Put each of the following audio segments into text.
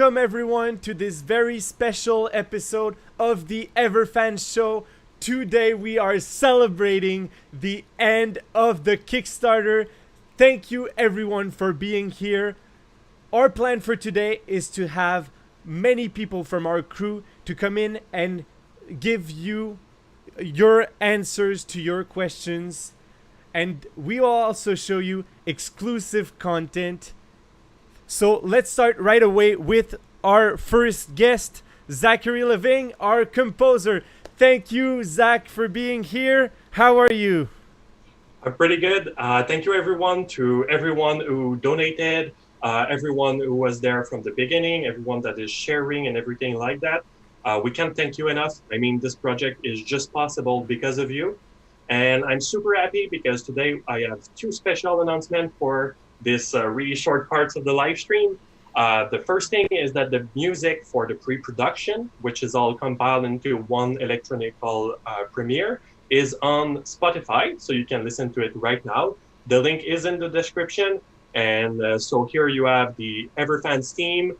Welcome everyone to this very special episode of the Everfans show. Today we are celebrating the end of the Kickstarter. Thank you everyone for being here. Our plan for today is to have many people from our crew to come in and give you your answers to your questions. And we will also show you exclusive content. So let's start right away with our first guest, Zachary Lavigne, our composer. Thank you, Zach, for being here. How are you? I'm pretty good. Thank you, everyone, to everyone who donated, everyone who was there from the beginning, everyone that is sharing and everything like that. We can't thank you enough. I mean, this project is just possible because of you. And I'm super happy because today I have two special announcements for this really short parts of the live stream. The first thing is that the music for the pre-production, which is all compiled into one electronical premiere, is on Spotify, so you can listen to it right now. The link is in the description. And so here you have the Everfans team,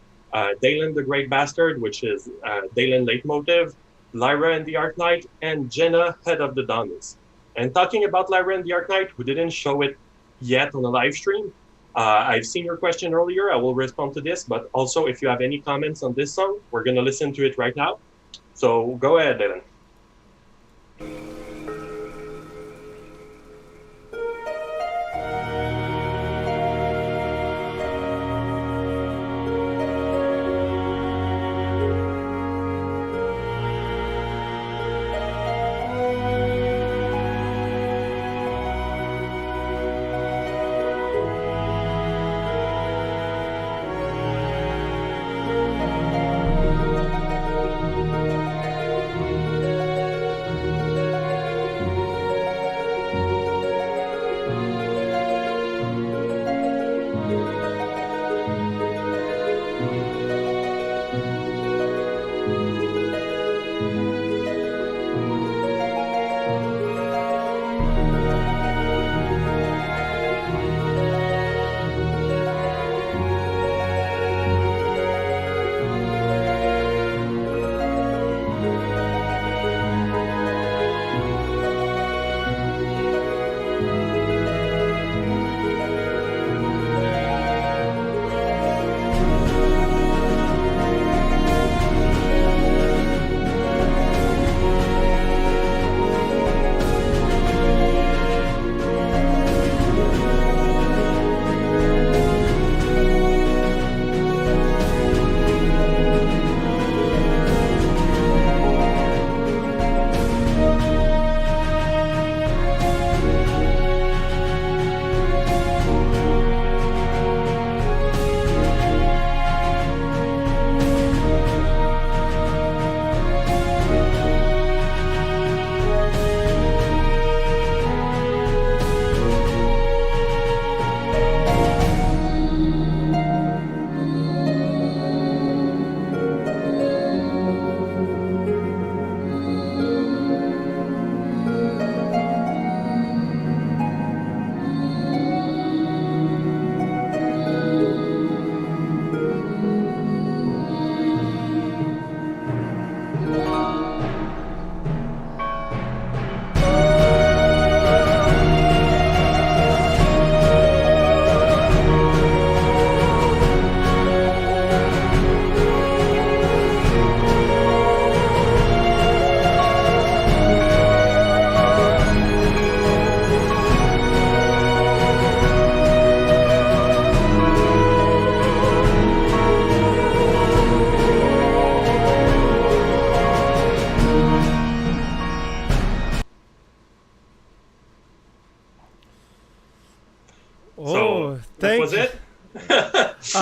Dalen the Great Bastard, which is Dalen Leitmotiv, Lyra and the Arc Knight, and Jenna, Head of the Dawnless. And talking about Lyra and the Arc Knight, we didn't show it yet on the live stream. I've seen your question earlier. I will respond to this, but also if you have any comments on this song, we're going to listen to it right now. So go ahead, Dylan.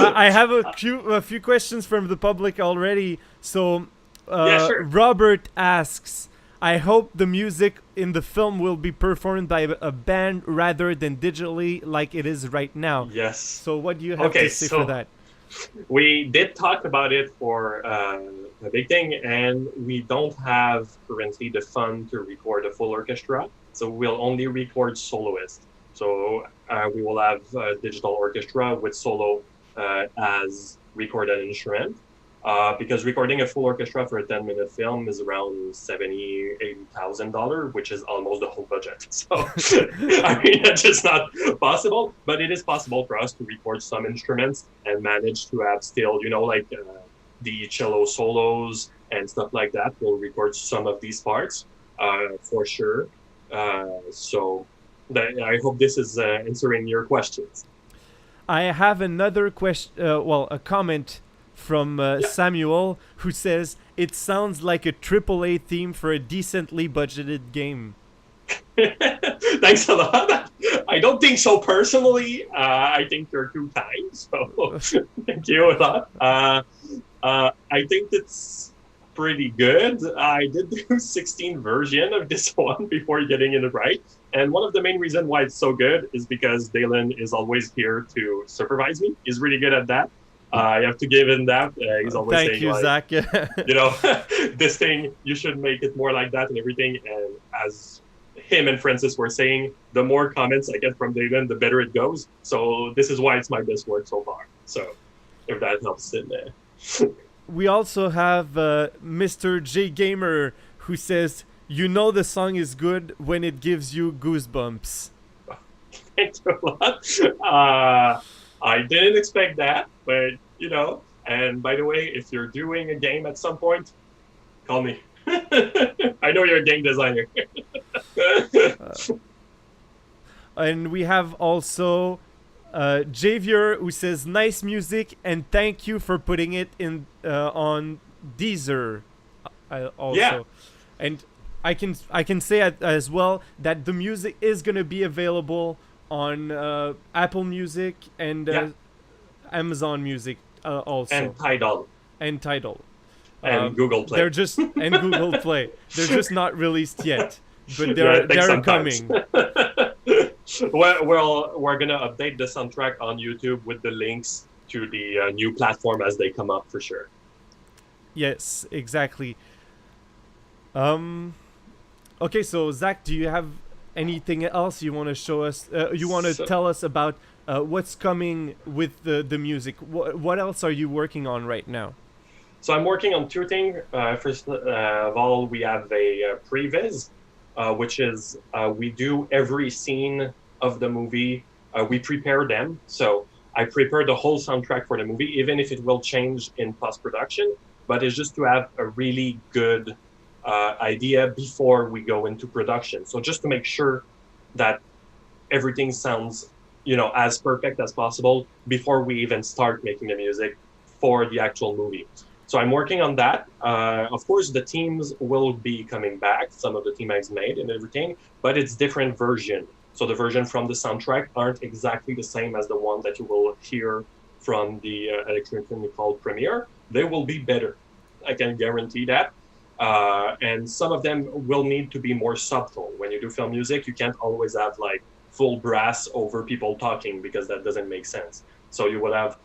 I have a few questions from the public already. So, Yeah, sure. Robert asks, I hope the music in the film will be performed by a band rather than digitally like it is right now. Yes. So what do you have to say for that? We did talk about it for a big thing, and we don't have currently the fund to record a full orchestra, so we'll only record soloists. So we will have a digital orchestra with solo as recorded instrument. because recording a full orchestra for a 10-minute film is around $70,000-$80,000, which is almost the whole budget. So, I mean, it's just not possible, but it is possible for us to record some instruments and manage to have still, like the cello solos and stuff like that. We'll record some of these parts for sure. So I hope this is answering your questions. I have another question, a comment from Samuel, who says, it sounds like a AAA theme for a decently budgeted game. Thanks a lot. I don't think so personally. I think you're too kind, so thank you a lot. I think it's pretty good. I did do 16 version of this one before getting it right. And one of the main reasons why it's so good is because Dalen is always here to supervise me. He's really good at that. I have to give him that. He's always saying, you, Zach. This thing, you should make it more like that and everything. And as him and Francis were saying, the more comments I get from Dalen, the better it goes. So this is why it's my best work so far. So if that helps in there. We also have Mr. J Gamer, who says, the song is good when it gives you goosebumps. Thanks a lot. I didn't expect that, but and by the way, if you're doing a game at some point, call me. I know you're a game designer. And we have also Javier, who says, nice music and thank you for putting it in on Deezer. Also. Yeah. And I can say as well that the music is going to be available on Apple Music and Amazon Music also. And Tidal. And Tidal. And Google Play. And Google Play. They're just not released yet, but they're coming. We're gonna update the soundtrack on YouTube with the links to the new platform as they come up for sure. Yes, exactly. Okay, so Zach, do you have anything else you want to show us? You want to tell us about what's coming with the music? What else are you working on right now? So I'm working on two things. First of all, we have a previs, which is we do every scene of the movie. We prepare them. So I prepare the whole soundtrack for the movie, even if it will change in post-production. But it's just to have a really good idea before we go into production. So just to make sure that everything sounds, as perfect as possible before we even start making the music for the actual movie. So I'm working on that. Of course, the teams will be coming back. Some of the team I've made and everything, but it's different version. So the version from the soundtrack aren't exactly the same as the one that you will hear from the electronic premiere. They will be better. I can guarantee that. And some of them will need to be more subtle. When you do film music, you can't always have like full brass over people talking because that doesn't make sense. So you will have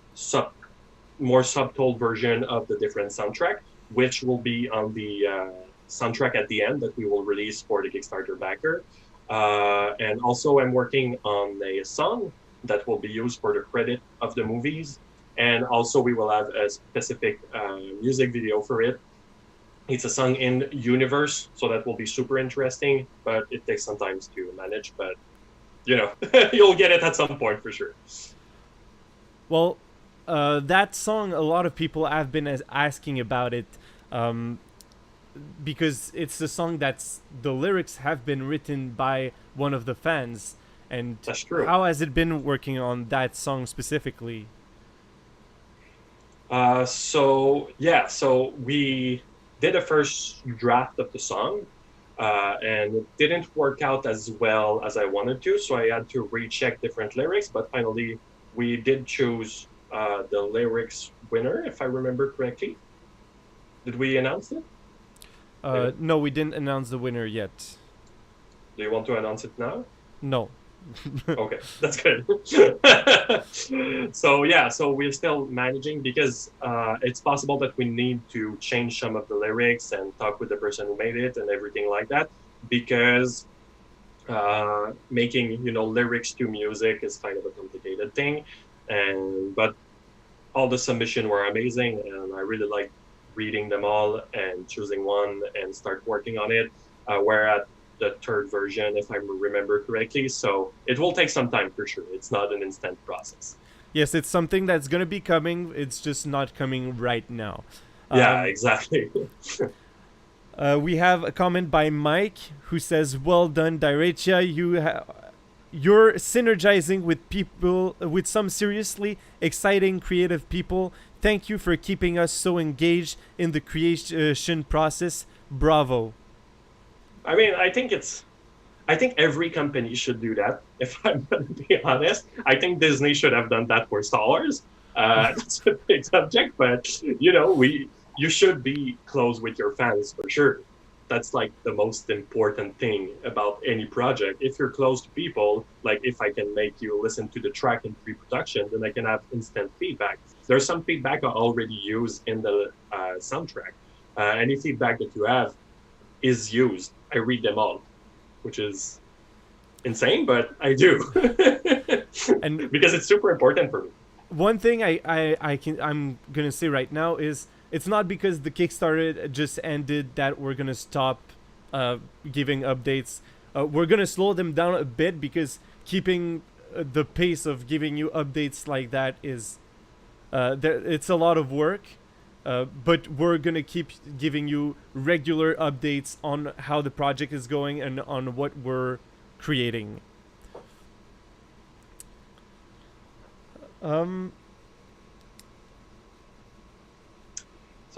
more subtle version of the different soundtrack, which will be on the soundtrack at the end that we will release for the Kickstarter backer. And also I'm working on a song that will be used for the credit of the movies. And also we will have a specific music video for it. It's a song in universe, so that will be super interesting, but it takes some time to manage, but you'll get it at some point for sure. Well, that song, a lot of people have been asking about it, because it's a song that's the lyrics have been written by one of the fans. And that's true. How has it been working on that song specifically? So we did a first draft of the song, and it didn't work out as well as I wanted to, so I had to recheck different lyrics, but finally we did choose the lyrics winner, if I remember correctly. Did we announce it? No, we didn't announce the winner yet. Do you want to announce it now? No. Okay, that's good. So we're still managing because it's possible that we need to change some of the lyrics and talk with the person who made it and everything like that, because making lyrics to music is kind of a complicated thing, but all the submissions were amazing, and I really like reading them all and choosing one and start working on it. We're at the third version, if I remember correctly, so it will take some time for sure. It's not an instant process. Yes, it's something that's going to be coming. It's just not coming right now. Yeah, exactly. We have a comment by Mike who says, "Well done, Diratia. You're synergizing with people, with some seriously exciting, creative people. Thank you for keeping us so engaged in the creation process. Bravo." I mean, I think every company should do that, if I'm going to be honest. I think Disney should have done that for Star Wars. That's a big subject, but you should be close with your fans for sure. That's like the most important thing about any project. If you're close to people, like if I can make you listen to the track in pre-production, then I can have instant feedback. There's some feedback I already use in the soundtrack. Any feedback that you have is used. I read them all, which is insane, but I do. And because it's super important for me. One thing I'm gonna say right now is it's not because the Kickstarter just ended that we're gonna stop giving updates. We're gonna slow them down a bit because keeping the pace of giving you updates like that is it's a lot of work. But we're gonna keep giving you regular updates on how the project is going and on what we're creating. So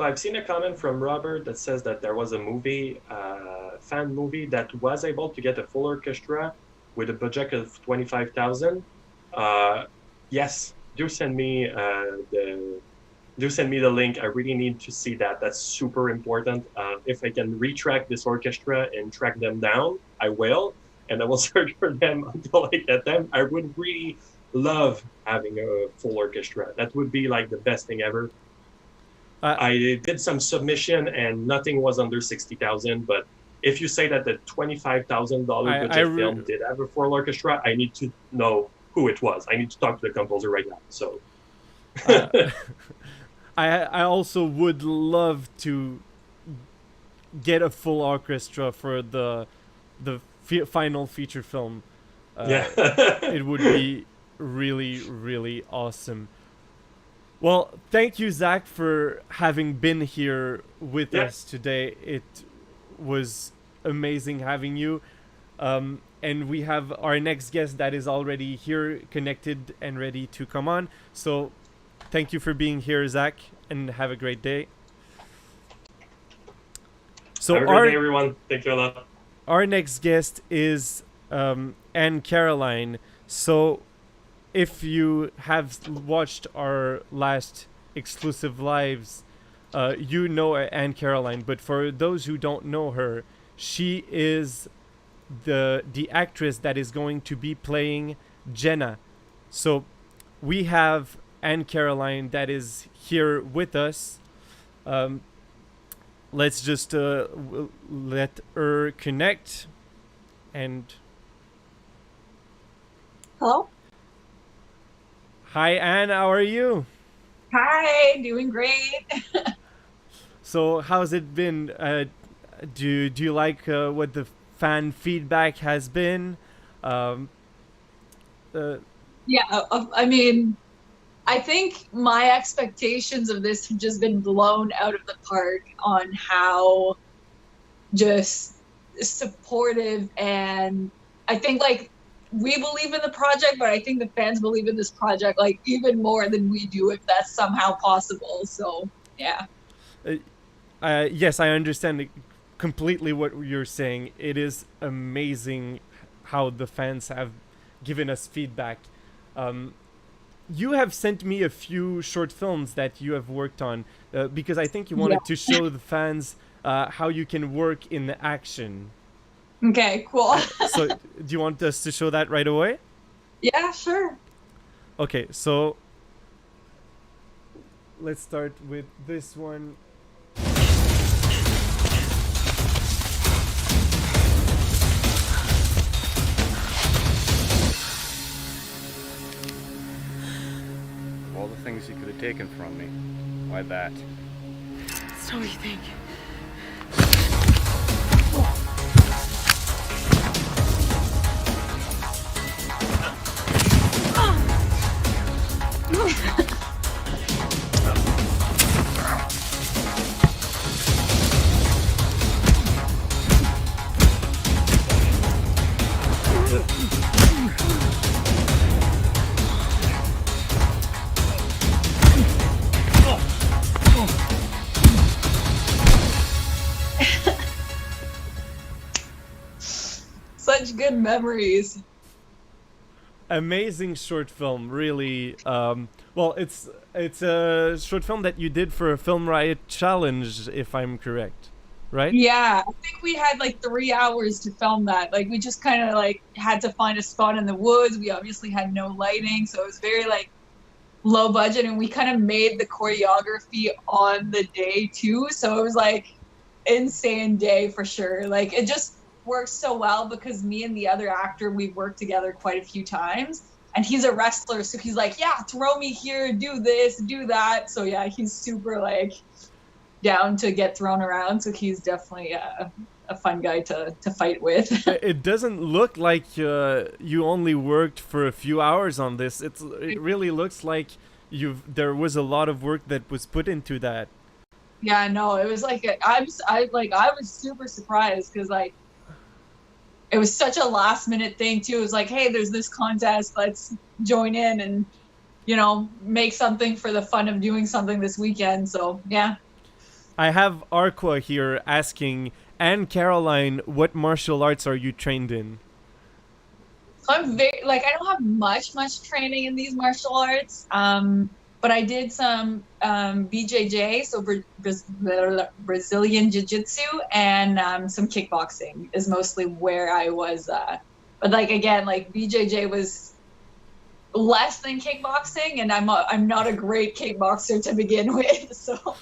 I've seen a comment from Robert that says that there was a movie, fan movie, that was able to get a full orchestra with a budget of 25,000. Yes, do send me the link. I really need to see that. That's super important. If I can retrack this orchestra and track them down, I will, and I will search for them until I get them. I would really love having a full orchestra. That would be like the best thing ever. I did some submission and nothing was under 60,000, but if you say that the $25,000 budget film did have a full orchestra, I need to know who it was. I need to talk to the composer right now. So I also would love to get a full orchestra for the final feature film. Yeah. It would be really, really awesome. Well, thank you, Zach, for having been here with us today. It was amazing having you. And we have our next guest that is already here, connected and ready to come on. So thank you for being here, Zach, and have a great day. So have a great day, everyone. Thank you a lot. Our next guest is Anne-Carolyne. So if you have watched our last exclusive lives, you know Anne-Carolyne. But for those who don't know her, she is the actress that is going to be playing Jenna. So we have Anne-Carolyne that is here with us. Let's just let her connect. And hello. Hi, Anne. How are you? Hi, doing great. So how's it been? Do you like what the fan feedback has been? Yeah, I mean, I think my expectations of this have just been blown out of the park on how just supportive, and I think like we believe in the project, but I think the fans believe in this project like even more than we do, if that's somehow possible. So yeah. Yes, I understand completely what you're saying. It is amazing how the fans have given us feedback. You have sent me a few short films that you have worked on because I think you wanted to show the fans how you can work in the action. Okay, cool. So do you want us to show that right away? Yeah, sure. Okay, so let's start with this one. All the things you you could have taken from me. Why that? So you think? Such good memories. Amazing short film, really. Well, it's a short film that you did for a Film Riot challenge, if I'm correct, right? Yeah, I think we had like 3 hours to film that. Like we just kind of like had to find a spot in the woods. We obviously had no lighting, so it was very like low budget, and we kind of made the choreography on the day too. So it was like insane day for sure. Like it just works so well because me and the other actor, we've worked together quite a few times, and he's a wrestler, so he's like, yeah, throw me here, do this, do that. So yeah, he's super like down to get thrown around, so he's definitely a fun guy to fight with. It doesn't look like you only worked for a few hours on this. It really looks like there was a lot of work that was put into that. Yeah, no, it was like I was super surprised because like it was such a last minute thing too. It was like, hey, there's this contest, let's join in and, you know, make something for the fun of doing something this weekend. So yeah. I have Arqua here asking, Anne-Carolyne, what martial arts are you trained in? I'm very I don't have much training in these martial arts. But I did some BJJ, so Brazilian Jiu-Jitsu, and some kickboxing is mostly where I was. But like again, like BJJ was less than kickboxing, and I'm not a great kickboxer to begin with. So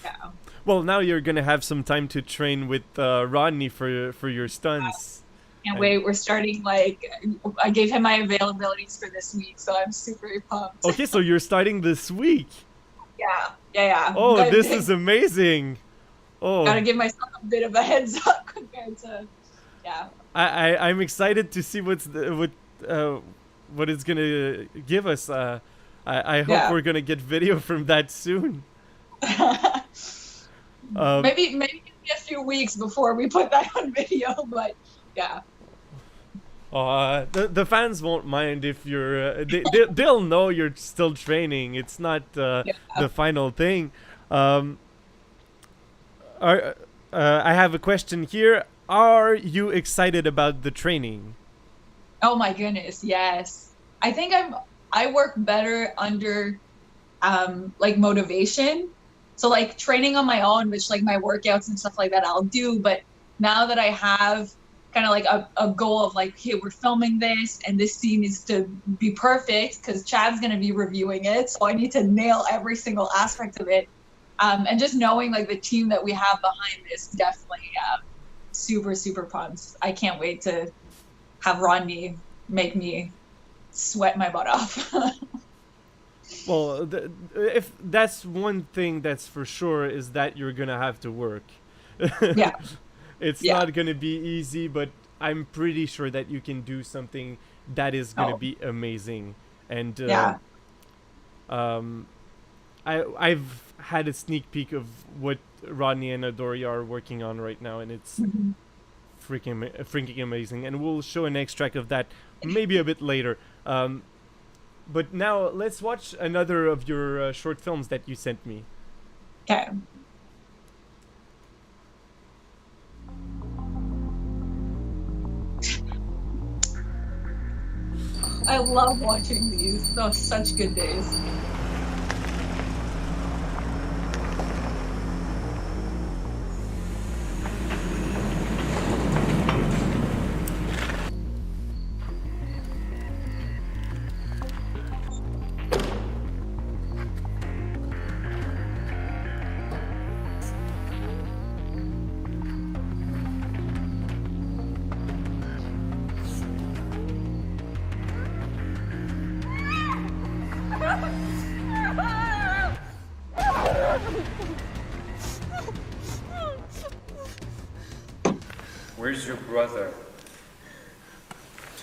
yeah. Well, now you're gonna have some time to train with Rodney for your stunts. Can't wait. We're starting, like, I gave him my availabilities for this week, so I'm super pumped. Okay, so you're starting this week. Yeah. Oh, this is amazing. Oh. Gotta give myself a bit of a heads up compared to, yeah. I'm excited to see what it's gonna give us. I hope we're gonna get video from that soon. Maybe give me a few weeks before we put that on video, but yeah. The fans won't mind if you're. They'll know you're still training. It's not the final thing. I have a question here. Are you excited about the training? Oh my goodness, yes. I think I work better under like motivation. So like training on my own, which like my workouts and stuff like that I'll do, but now that I have kind of like a goal of like, hey, we're filming this and this scene needs to be perfect because Chad's going to be reviewing it. So I need to nail every single aspect of it. And just knowing like the team that we have behind this, definitely super, super pumped. I can't wait to have Rodney make me sweat my butt off. Well, if that's one thing that's for sure is that you're going to have to work. Yeah. It's not going to be easy, but I'm pretty sure that you can do something that is going to be amazing. And I've had a sneak peek of what Rodney and Adoria are working on right now, and it's freaking amazing. And we'll show an extract of that maybe a bit later. But now let's watch another of your short films that you sent me. Okay. I love watching these. Those are such good days. Where's your brother?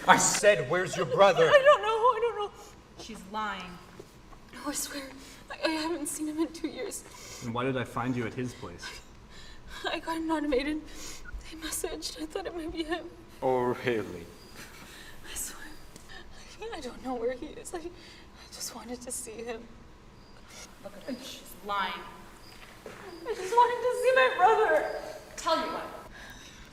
I said, where's your brother? I don't know. She's lying. No, I swear, I haven't seen him in 2 years. And why did I find you at his place? I got an automated message. I thought it might be him. Oh, really? I swear, I don't know where he is. I just wanted to see him. Look at her. She's lying. I just wanted to see my brother. Tell you what.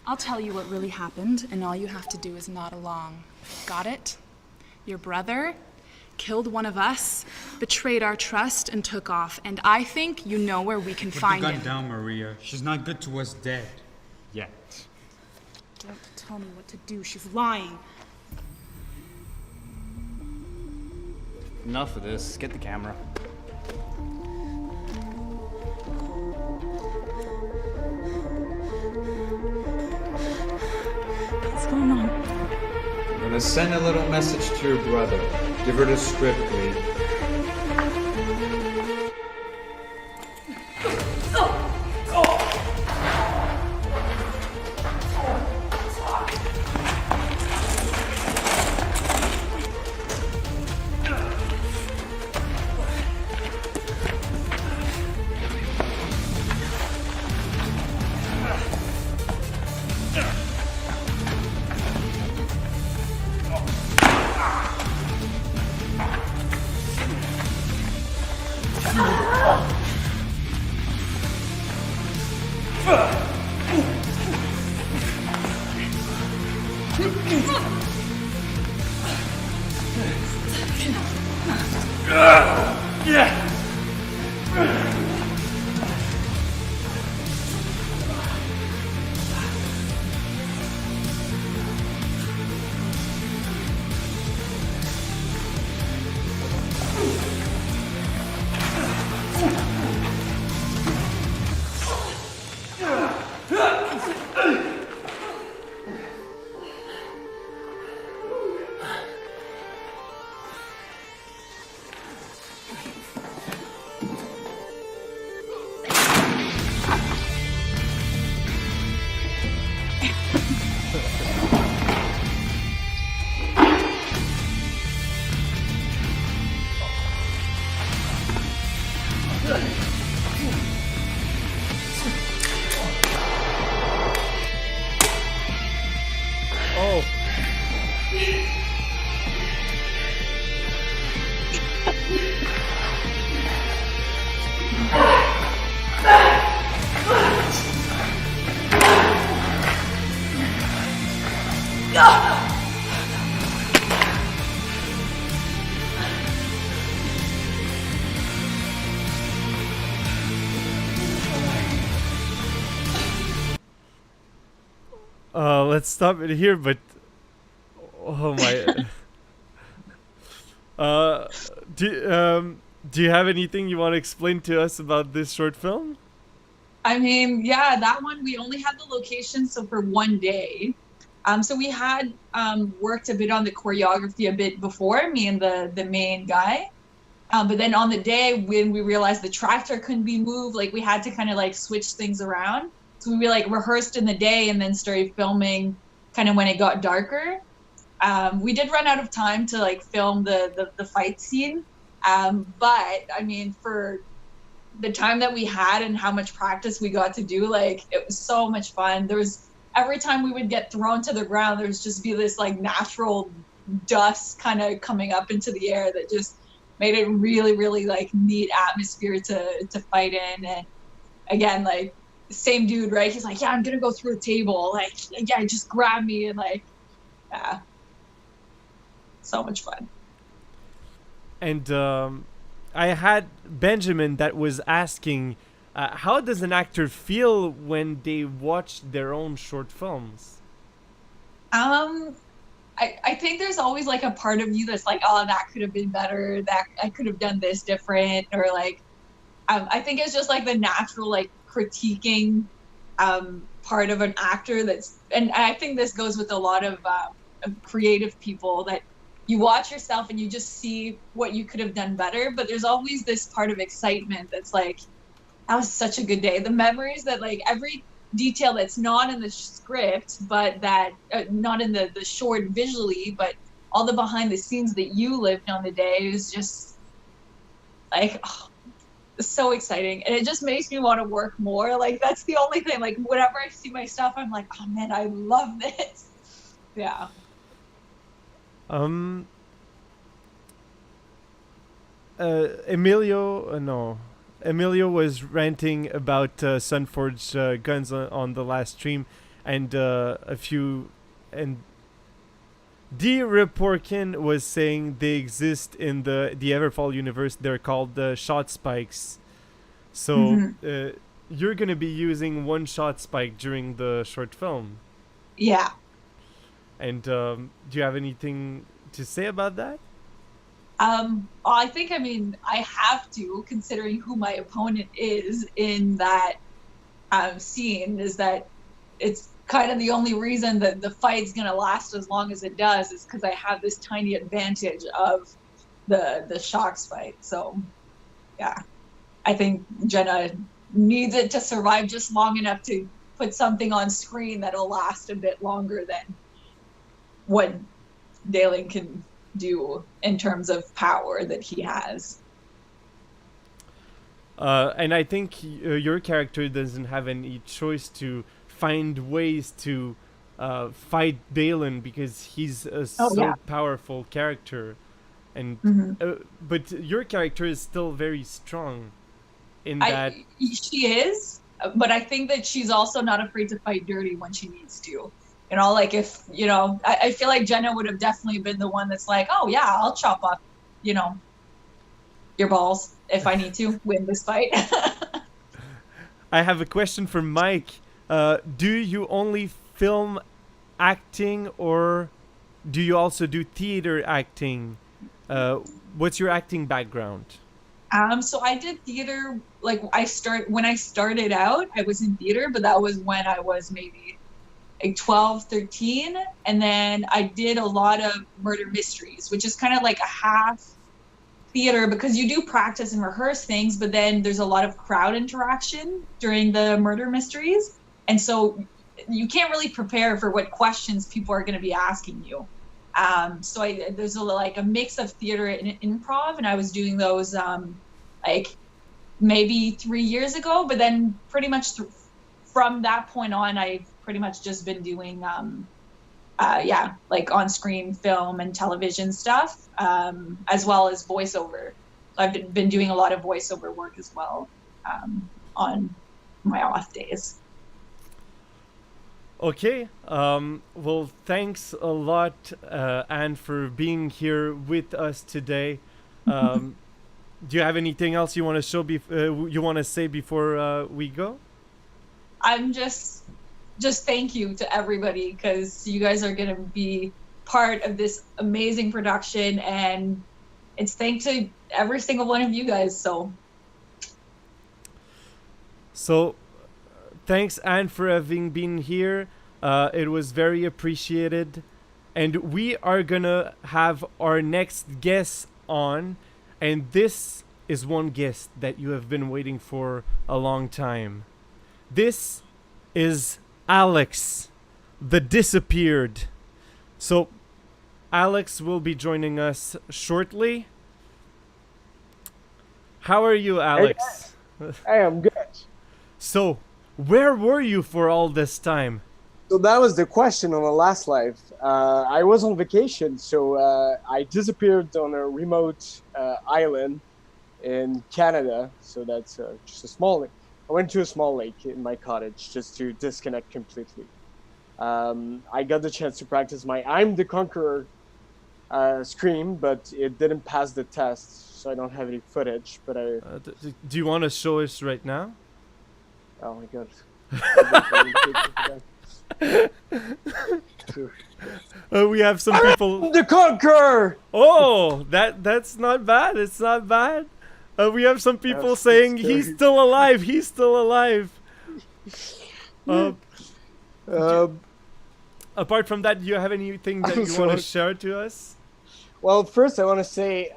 I'll tell you what really happened, and all you have to do is nod along. Got it? Your brother killed one of us, betrayed our trust, and took off. And I think you know where we can find him. Put the gun down, Maria. She's not good to us dead. Yet. Don't tell me what to do. She's lying. Enough of this. Get the camera. What's going on? I'm gonna send a little message to your brother. Give her the script, please. Let's stop it here, but oh my. Do you have anything you want to explain to us about this short film? I mean, yeah, that one, we only had the location, so for one day. So we had worked a bit on the choreography a bit before, me and the main guy. But then on the day when we realized the tractor couldn't be moved, like we had to kind of like switch things around. So we like rehearsed in the day and then started filming kind of when it got darker. We did run out of time to like film the fight scene. But I mean, for the time that we had and how much practice we got to do, like it was so much fun. There was every time we would get thrown to the ground, there's just be this like natural dust kind of coming up into the air that just made it really, really like neat atmosphere to fight in. And again, like same dude, right? He's like, yeah, I'm gonna go through a table. Like, yeah, just grab me. And like, yeah, so much fun. And I had Benjamin that was asking, how does an actor feel when they watch their own short films? I think there's always like a part of you that's like, oh, that could have been better. That I could have done this different, or like, I think it's just like the natural like critiquing part of an actor that's, and I think this goes with a lot of creative people, that you watch yourself and you just see what you could have done better, but there's always this part of excitement that's like, that was such a good day. The memories that like every detail that's not in the script, but that not in the short visually, but all the behind the scenes that you lived on the day is just like so exciting, and it just makes me want to work more. Like that's the only thing. Like whenever I see my stuff, I'm like, oh man, I love this. Yeah. Emilio was ranting about Sunforge guns on the last stream, and Diratia was saying they exist in the Everfall universe. They're called shot spikes. So you're gonna be using one shot spike during the short film. Yeah. And do you have anything to say about that? I think, I mean, I have to, considering who my opponent is in that scene, is that it's kind of the only reason that the fight's going to last as long as it does is because I have this tiny advantage of the shock spike. So, yeah, I think Jenna needs it to survive just long enough to put something on screen that'll last a bit longer than what Dalen can do in terms of power that he has. And I think your character doesn't have any choice to find ways to fight Dalen because he's a powerful character, and but your character is still very strong in that. She is, but I think that she's also not afraid to fight dirty when she needs to. You know, like if, you know, I feel like Jenna would have definitely been the one that's like, oh yeah, I'll chop off, you know, your balls if I need to win this fight. I have a question for Mike. Do you only film acting or do you also do theater acting? What's your acting background? So I did theater, like when I started out, I was in theater, but that was when I was maybe like 12, 13. And then I did a lot of murder mysteries, which is kind of like a half theater because you do practice and rehearse things, but then there's a lot of crowd interaction during the murder mysteries. And so you can't really prepare for what questions people are going to be asking you. So there's a mix of theater and improv, and I was doing those like maybe 3 years ago, but then pretty much from that point on, I've pretty much just been doing like on-screen film and television stuff, as well as voiceover. I've been doing a lot of voiceover work as well on my off days. Okay. Well, thanks a lot, Anne, for being here with us today. Do you have anything else you want to say before we go? I'm just thank you to everybody, because you guys are going to be part of this amazing production, and it's thanks to every single one of you guys. So thanks, Anne, for having been here. It was very appreciated. And we are gonna have our next guest on, and this is one guest that you have been waiting for a long time. This is Alex, the Disappeared. So Alex will be joining us shortly. How are you, Alex? I am good. So, where were you for all this time? So that was the question on the last live. I was on vacation, so I disappeared on a remote island in Canada. So that's just a small lake. I went to a small lake in my cottage just to disconnect completely. I got the chance to practice my I'm the Conqueror scream, but it didn't pass the test, so I don't have any footage. But do you want to show us right now? Oh my god. We have some people. The Conqueror! Oh, that's not bad. It's not bad. We have some people saying he's still alive. He's still alive. Apart from that, do you have anything that you want to share to us? Well, first I want to say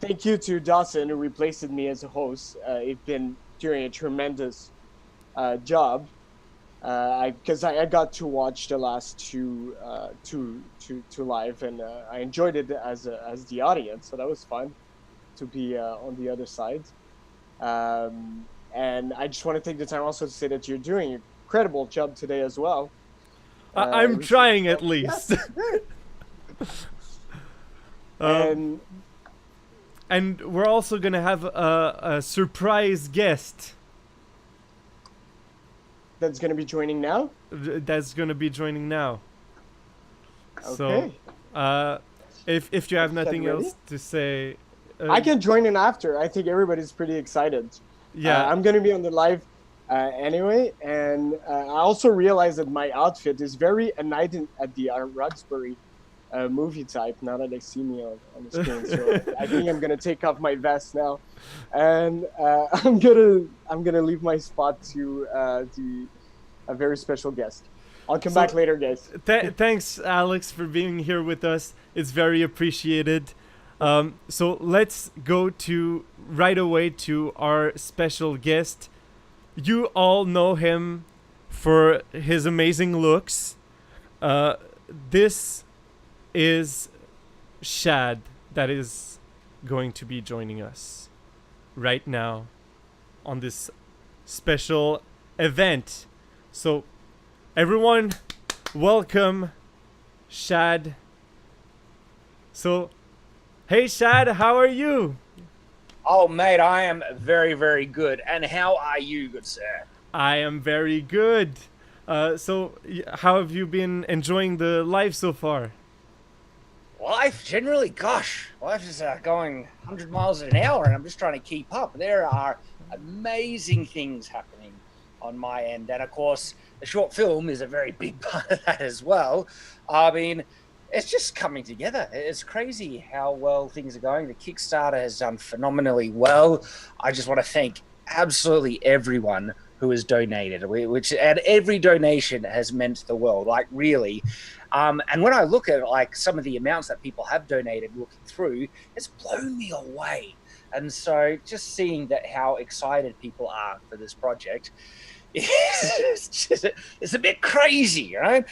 thank you to Dawson, who replaced me as a host. He's been doing a tremendous job. Because I got to watch the last two live, and I enjoyed it as the audience, so that was fun to be on the other side. And I just want to take the time also to say that you're doing an incredible job today as well. I'm trying at least. And we're also gonna have a surprise guest that's going to be joining now. That's gonna be joining now. Okay. So, if you have nothing ready? else to say, I can join in after. I think everybody's pretty excited. Yeah, I'm going to be on the live anyway, and I also realized that my outfit is very A Night at the Roxbury movie type. Now that they see me on the screen, so I think I'm going to take off my vest now, and I'm gonna leave my spot to a very special guest. I'll come back later, guys. Thanks, Alex, for being here with us. It's very appreciated. So let's go right away to our special guest. You all know him for his amazing looks. This is Shad that is going to be joining us right now on this special event. So everyone, welcome Shad. So, hey Shad, how are you? Oh, mate, I am very, very good. And how are you, good sir? I am very good. So, how have you been enjoying the live so far? Life, generally, gosh, life is going 100 miles an hour, and I'm just trying to keep up. There are amazing things happening on my end. And, of course, the short film is a very big part of that as well. I mean, it's just coming together. It's crazy how well things are going. The Kickstarter has done phenomenally well. I just want to thank absolutely everyone who has donated, and every donation has meant the world, like really. And when I look at like some of the amounts that people have donated, looking through, it's blown me away. And so just seeing that how excited people are for this project, it's a bit crazy, right?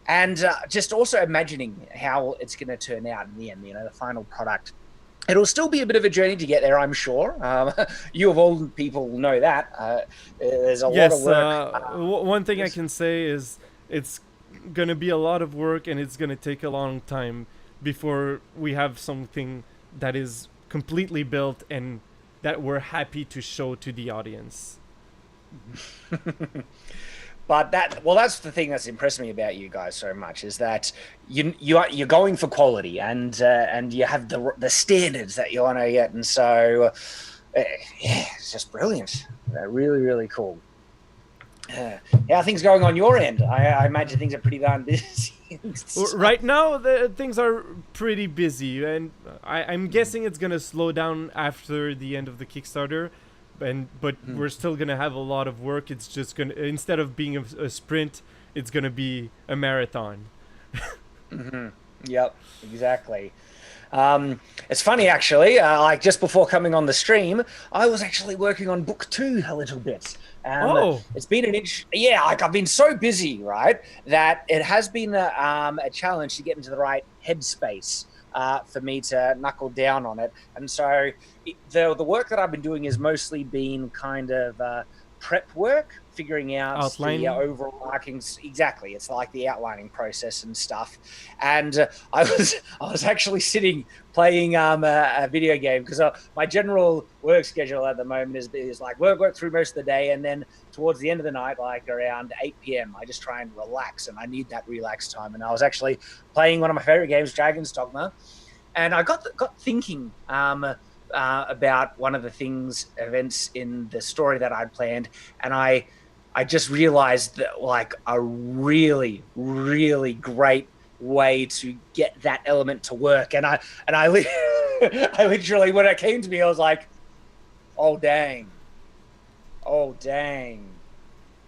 And just also imagining how it's going to turn out in the end, the final product. It'll still be a bit of a journey to get there, I'm sure. You of all people know that. There's a lot of work. One thing I can say is it's going to be a lot of work, and it's going to take a long time before we have something that is completely built and that we're happy to show to the audience. But that's the thing that's impressed me about you guys so much, is that you're going for quality, and you have the standards that you want to get, and so yeah, it's just brilliant. Really, really cool. How are things going on your end? I imagine things are pretty darn busy. Right now, things are pretty busy, and I'm guessing it's gonna slow down after the end of the Kickstarter. But we're still gonna have a lot of work. It's just gonna, instead of being a sprint, it's gonna be a marathon. Yep, exactly. It's funny actually. Like just before coming on the stream, I was actually working on book 2 a little bit. It's been like I've been so busy, right, that it has been a challenge to get into the right headspace for me to knuckle down on it. And so the work that I've been doing has mostly been kind of prep work, figuring out outlining. The overall markings. Exactly, it's like the outlining process and stuff. And I was actually sitting playing a video game, because my general work schedule at the moment is like work through most of the day, and then towards the end of the night, like around 8 p.m, I just try and relax, and I need that relaxed time. And I was actually playing one of my favorite games, Dragon's Dogma, and I got thinking about one of the events in the story that I'd planned, and I just realized that like a really, really great way to get that element to work. And I literally, when it came to me, I was like, oh dang,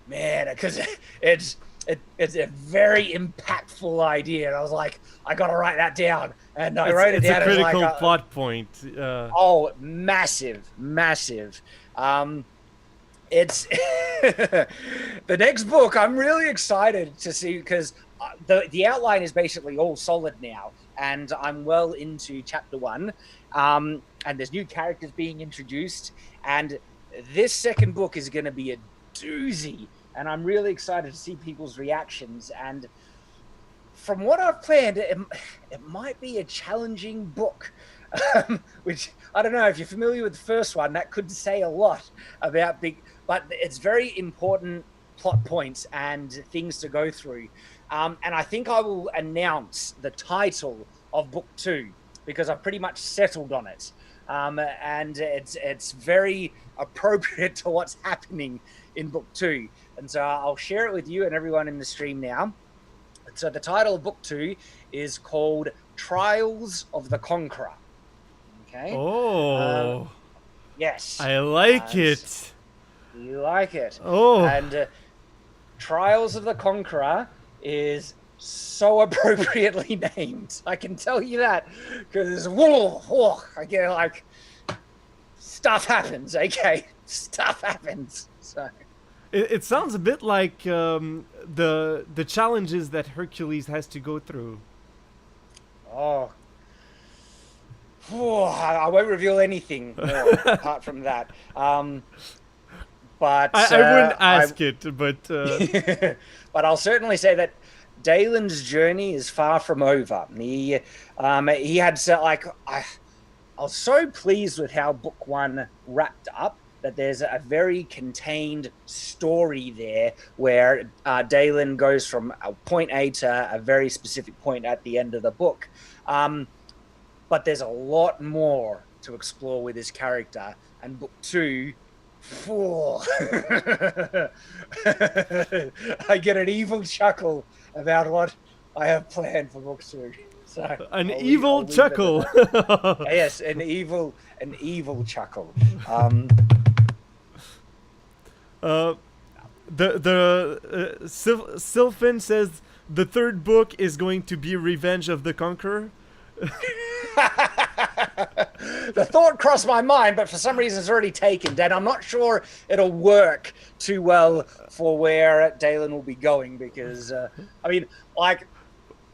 man, because it's a very impactful idea. And I was like, I gotta write that down. And I wrote it down. It's a critical plot point. Oh, massive. it's the next book. I'm really excited to see because the outline is basically all solid now, and I'm well into chapter 1. And there's new characters being introduced, and this second book is going to be a doozy, and I'm really excited to see people's reactions. And from what I've planned, it might be a challenging book, which I don't know if you're familiar with the first one. That could say a lot about but it's very important plot points and things to go through. And I think I will announce the title of book 2 because I've pretty much settled on it. And it's very appropriate to what's happening in book 2. And so I'll share it with you and everyone in the stream now. So the title of book 2 is called Trials of the Conqueror. Okay. Oh. Yes. I like it. You like it. Oh. And Trials of the Conqueror is so appropriately named. I can tell you that because I get like stuff happens. Okay, stuff happens. So It sounds a bit like the challenges that Hercules has to go through. I won't reveal anything more apart from that. But I wouldn't ask it, but but I'll certainly say that Dalen's journey is far from over. He had I was so pleased with how book 1 wrapped up. That there's a very contained story there where Dalen goes from point A to a very specific point at the end of the book. But there's a lot more to explore with his character. And book 2, I get an evil chuckle about what I have planned for book 2. So an evil chuckle. Yes, an evil chuckle. Sylphin says the third book is going to be Revenge of the Conqueror. The thought crossed my mind, but for some reason it's already taken. Dad, I'm not sure it'll work too well for where Dalen will be going because, I mean, like,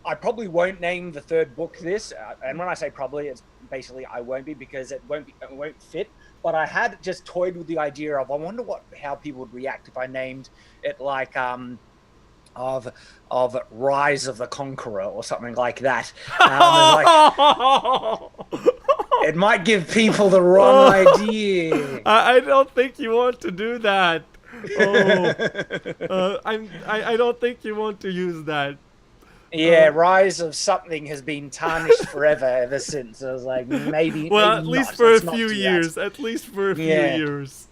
I probably won't name the third book this, and when I say probably, it's basically I won't be because it won't fit. But I had just toyed with the idea of I wonder how people would react if I named it like of Rise of the Conqueror or something like that. It might give people the wrong idea. I don't think you want to do that. I don't think you want to use that. Yeah, Rise of something has been tarnished forever ever since. I was like, maybe. Well, maybe at least not. for Let's a not few do years. that. At least for a few years.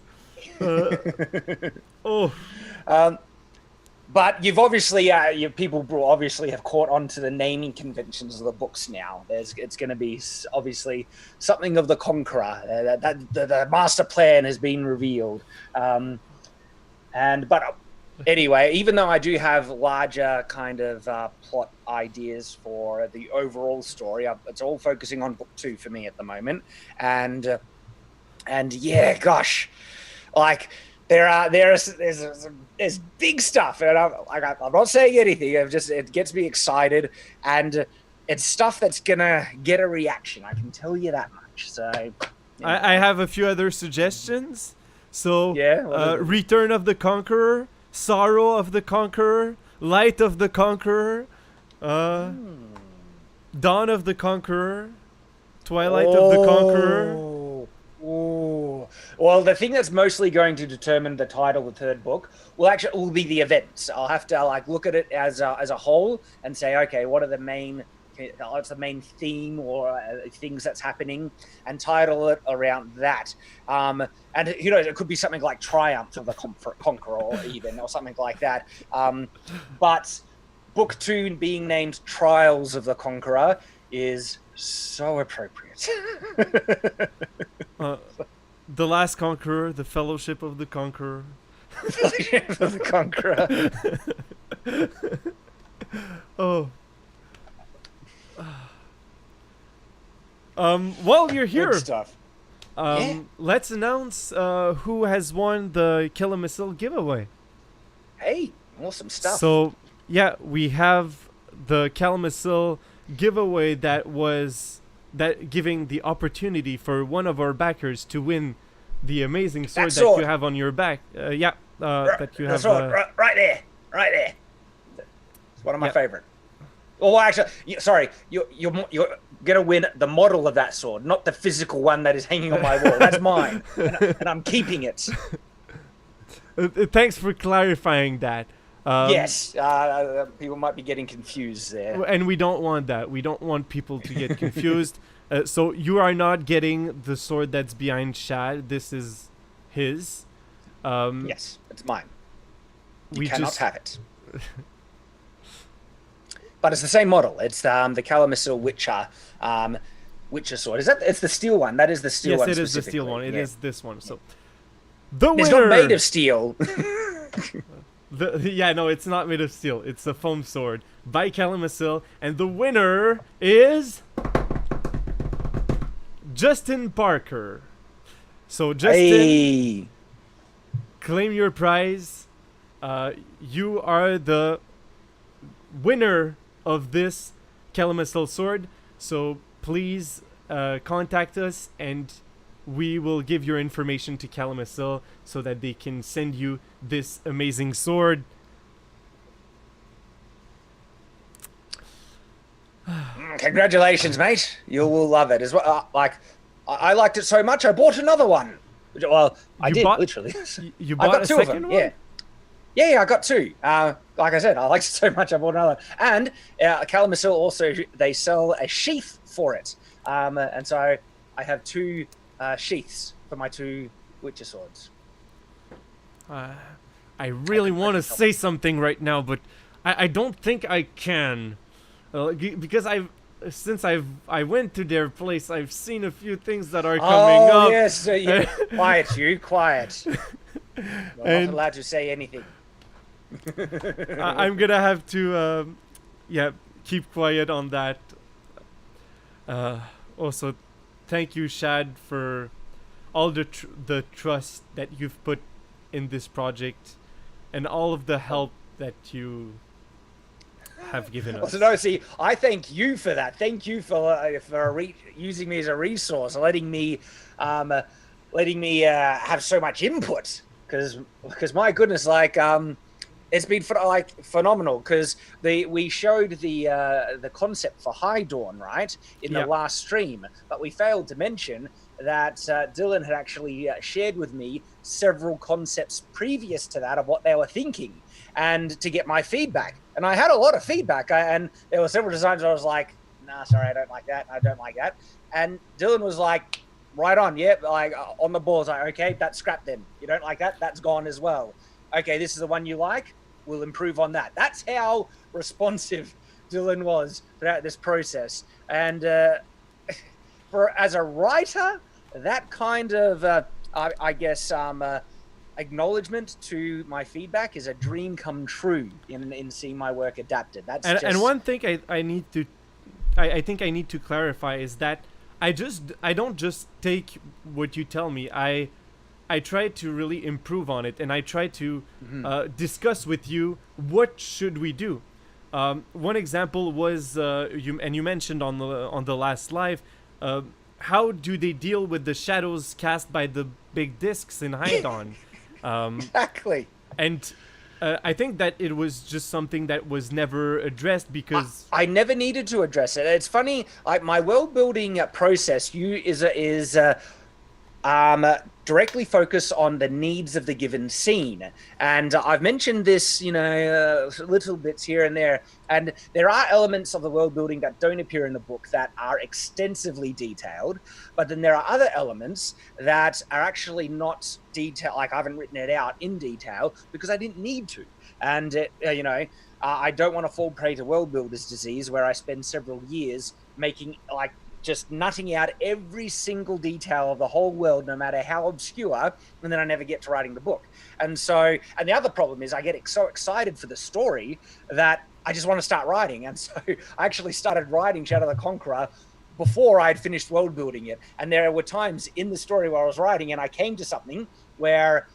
But you've obviously, people obviously have caught on to the naming conventions of the books now. It's going to be obviously something of the Conqueror. The master plan has been revealed. But anyway, even though I do have larger kind of plot ideas for the overall story, it's all focusing on book 2 for me at the moment. And yeah, gosh, like there's big stuff, and I'm not saying anything. It gets me excited, and it's stuff that's gonna get a reaction. I can tell you that much. So I have a few other suggestions. So yeah, Return of the Conqueror, Sorrow of the Conqueror, Light of the Conqueror, Dawn of the Conqueror, Twilight of the Conqueror. Ooh. Well, the thing that's mostly going to determine the title of the third book will be the events. I'll have to look at it as a whole and say, okay, what's the main theme or things that's happening, and title it around that. And it could be something like Triumph of the Conqueror, or something like that. But book 2 being named Trials of the Conqueror is so appropriate. The Last Conqueror, The Fellowship of the Conqueror. Fellowship of the Conqueror. While you're here, Good stuff. let's announce who has won the Kill a Missile giveaway. Hey, awesome stuff. So, yeah, we have the Kill a Missile giveaway that giving the opportunity for one of our backers to win the amazing sword that you have on your back. That you have. Sword, right there. It's one of my favorite. Well, actually, sorry, you're gonna win the model of that sword, not the physical one that is hanging on my wall. That's mine, and I'm keeping it. Thanks for clarifying that. Yes, people might be getting confused there. And we don't want that. We don't want people to get confused. So you are not getting the sword that's behind Shad. This is his. Yes, it's mine. You cannot have it. But it's the same model. It's the Calamisil Witcher sword. Is that? It's the steel one. That is the steel one. Yes, it is the steel one. It is this one. So it's not made of steel. No, it's not made of steel. It's a foam sword by Calamisil, and the winner is Justin Parker. So Justin, claim your prize. You are the winner of this Calamisil sword. So please contact us, and we will give your information to Calamisil so that they can send you this amazing sword. Congratulations, mate. You will love it as well. I liked it so much, I bought another one. Well, I did, literally. You bought got a two of second them, one? Yeah, I got two. Like I said, I liked it so much, I bought another. And Calamisil also, they sell a sheath for it. And so I have two sheaths for my two Witcher swords. I really want to say something right now, but I don't think I can. Because since I went to their place, I've seen a few things that are coming up. Oh, yes. Quiet. You're not allowed to say anything. I'm gonna have to keep quiet on that. Also, thank you, Shad, for all the trust that you've put in this project and all of the help that you have given us. No, see, I thank you for that. Thank you for using me as a resource, letting me have so much input. Because my goodness, it's been phenomenal. Because we showed the concept for High Dawn, right, in the last stream, but we failed to mention that Dylan had actually shared with me several concepts previous to that of what they were thinking, and to get my feedback. And I had a lot of feedback, and there were several designs I was like, nah, sorry, I don't like that. I don't like that. And Dylan was like, right on, on the ball. Like, okay, that's scrapped then. You don't like that? That's gone as well. Okay, this is the one you like. We'll improve on that. That's how responsive Dylan was throughout this process. And as a writer, that kind of, acknowledgement to my feedback is a dream come true in seeing my work adapted. And one thing I think I need to clarify is that I don't just take what you tell me. I try to really improve on it, and I try to discuss with you what should we do. One example was you mentioned on the last live. How do they deal with the shadows cast by the big discs in High Dawn? Exactly. And I think that it was just something that was never addressed because I never needed to address it. It's funny, like my world building process is directly focused on the needs of the given scene. And I've mentioned this, little bits here and there. And there are elements of the world building that don't appear in the book that are extensively detailed. But then there are other elements that are actually not detailed. Like I haven't written it out in detail because I didn't need to. And, I don't want to fall prey to world builder's disease where I spend several years making just nutting out every single detail of the whole world, no matter how obscure, and then I never get to writing the book. And the other problem is I get so excited for the story that I just want to start writing. And so I actually started writing Shadow the Conqueror before I had finished world building it. And there were times in the story where I was writing and I came to something where,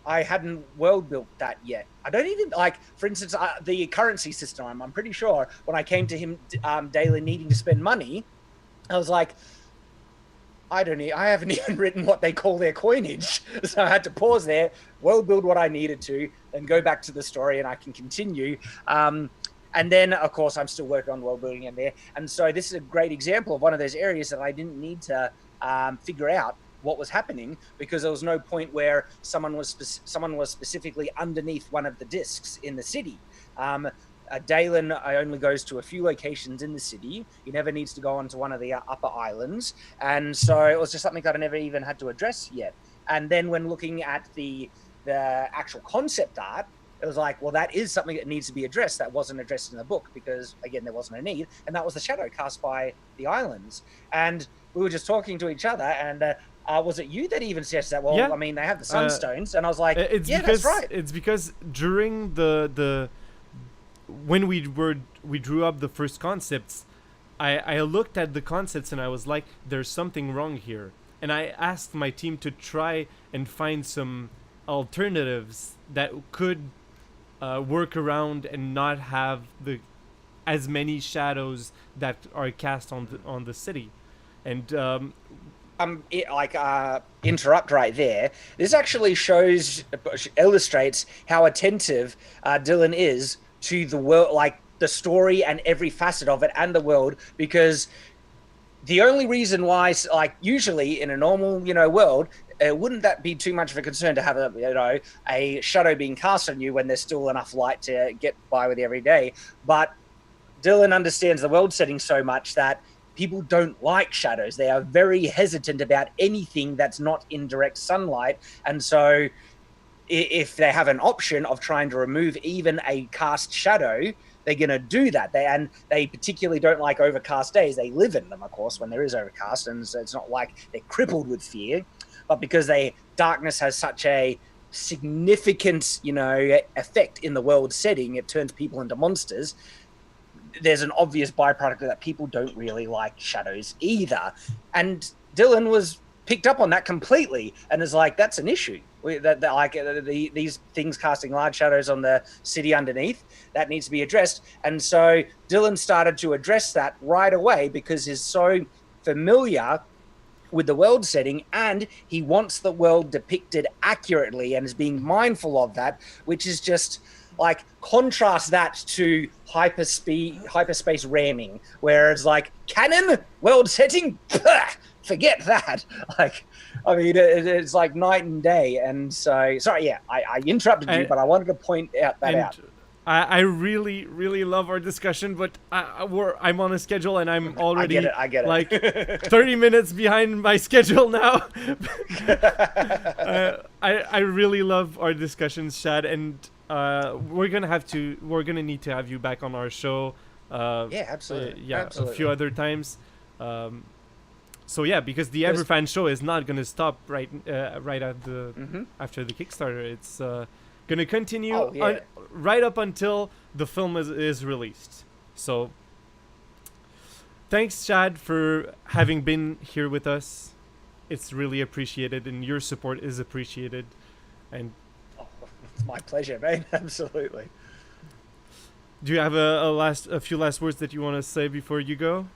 I hadn't world built that yet. I don't even, like, for instance, the currency system, I'm pretty sure when I came to him daily needing to spend money, I was like, I haven't even written what they call their coinage. So I had to pause there, world build what I needed to, and go back to the story, and I can continue. And then, of course, I'm still working on world building in there. And so this is a great example of one of those areas that I didn't need to figure out what was happening, because there was no point where someone was specifically underneath one of the discs in the city. Dalen only goes to a few locations in the city. He never needs to go onto one of the upper islands. And so it was just something that I never even had to address yet. And then when looking at the actual concept art, it was like, well, that is something that needs to be addressed. That wasn't addressed in the book because, again, there wasn't a need. And that was the shadow cast by the islands. And we were just talking to each other, and was it you that even suggested that? Well, Yeah. I mean, they have the sunstones, and I was like, it's yeah, because, that's right. It's because during when we drew up the first concepts, I looked at the concepts and I was like, there's something wrong here. And I asked my team to try and find some alternatives that could work around and not have as many shadows that are cast on the city. And interrupt right there. This actually illustrates how attentive Dylan is to the world, like the story and every facet of it and the world, because the only reason why, like, usually in a normal, world, wouldn't that be too much of a concern to have a shadow being cast on you when there's still enough light to get by with every day? But Dylan understands the world setting so much that people don't like shadows. They are very hesitant about anything that's not in direct sunlight. And so if they have an option of trying to remove even a cast shadow, they're going to do that. They particularly don't like overcast days. They live in them, of course, when there is overcast. And so it's not like they're crippled with fear, but because darkness has such a significant, effect in the world setting, it turns people into monsters. There's an obvious byproduct of that. People don't really like shadows either. And Dylan was picked up on that completely and is like, that's an issue. These things casting large shadows on the city underneath, that needs to be addressed. And so Dylan started to address that right away because he's so familiar with the world setting, and he wants the world depicted accurately and is being mindful of that, which is just like, contrast that to hyperspace ramming, where it's like, canon world setting, forget that. Like, I mean, it's like night and day. And so, sorry, yeah, I interrupted you, but I wanted to point out. I really, really love our discussion, but I'm on a schedule and I'm already I get it. Like 30 minutes behind my schedule now. I really love our discussions, Shad, and we're gonna need to have you back on our show. Yeah, absolutely. Absolutely. A few other times. So yeah, because the Everfans show is not gonna stop right after the Kickstarter. It's gonna continue right up until the film is released. So thanks, Shad, for having been here with us. It's really appreciated, and your support is appreciated. And it's my pleasure, mate. Absolutely. Do you have a few last words that you want to say before you go?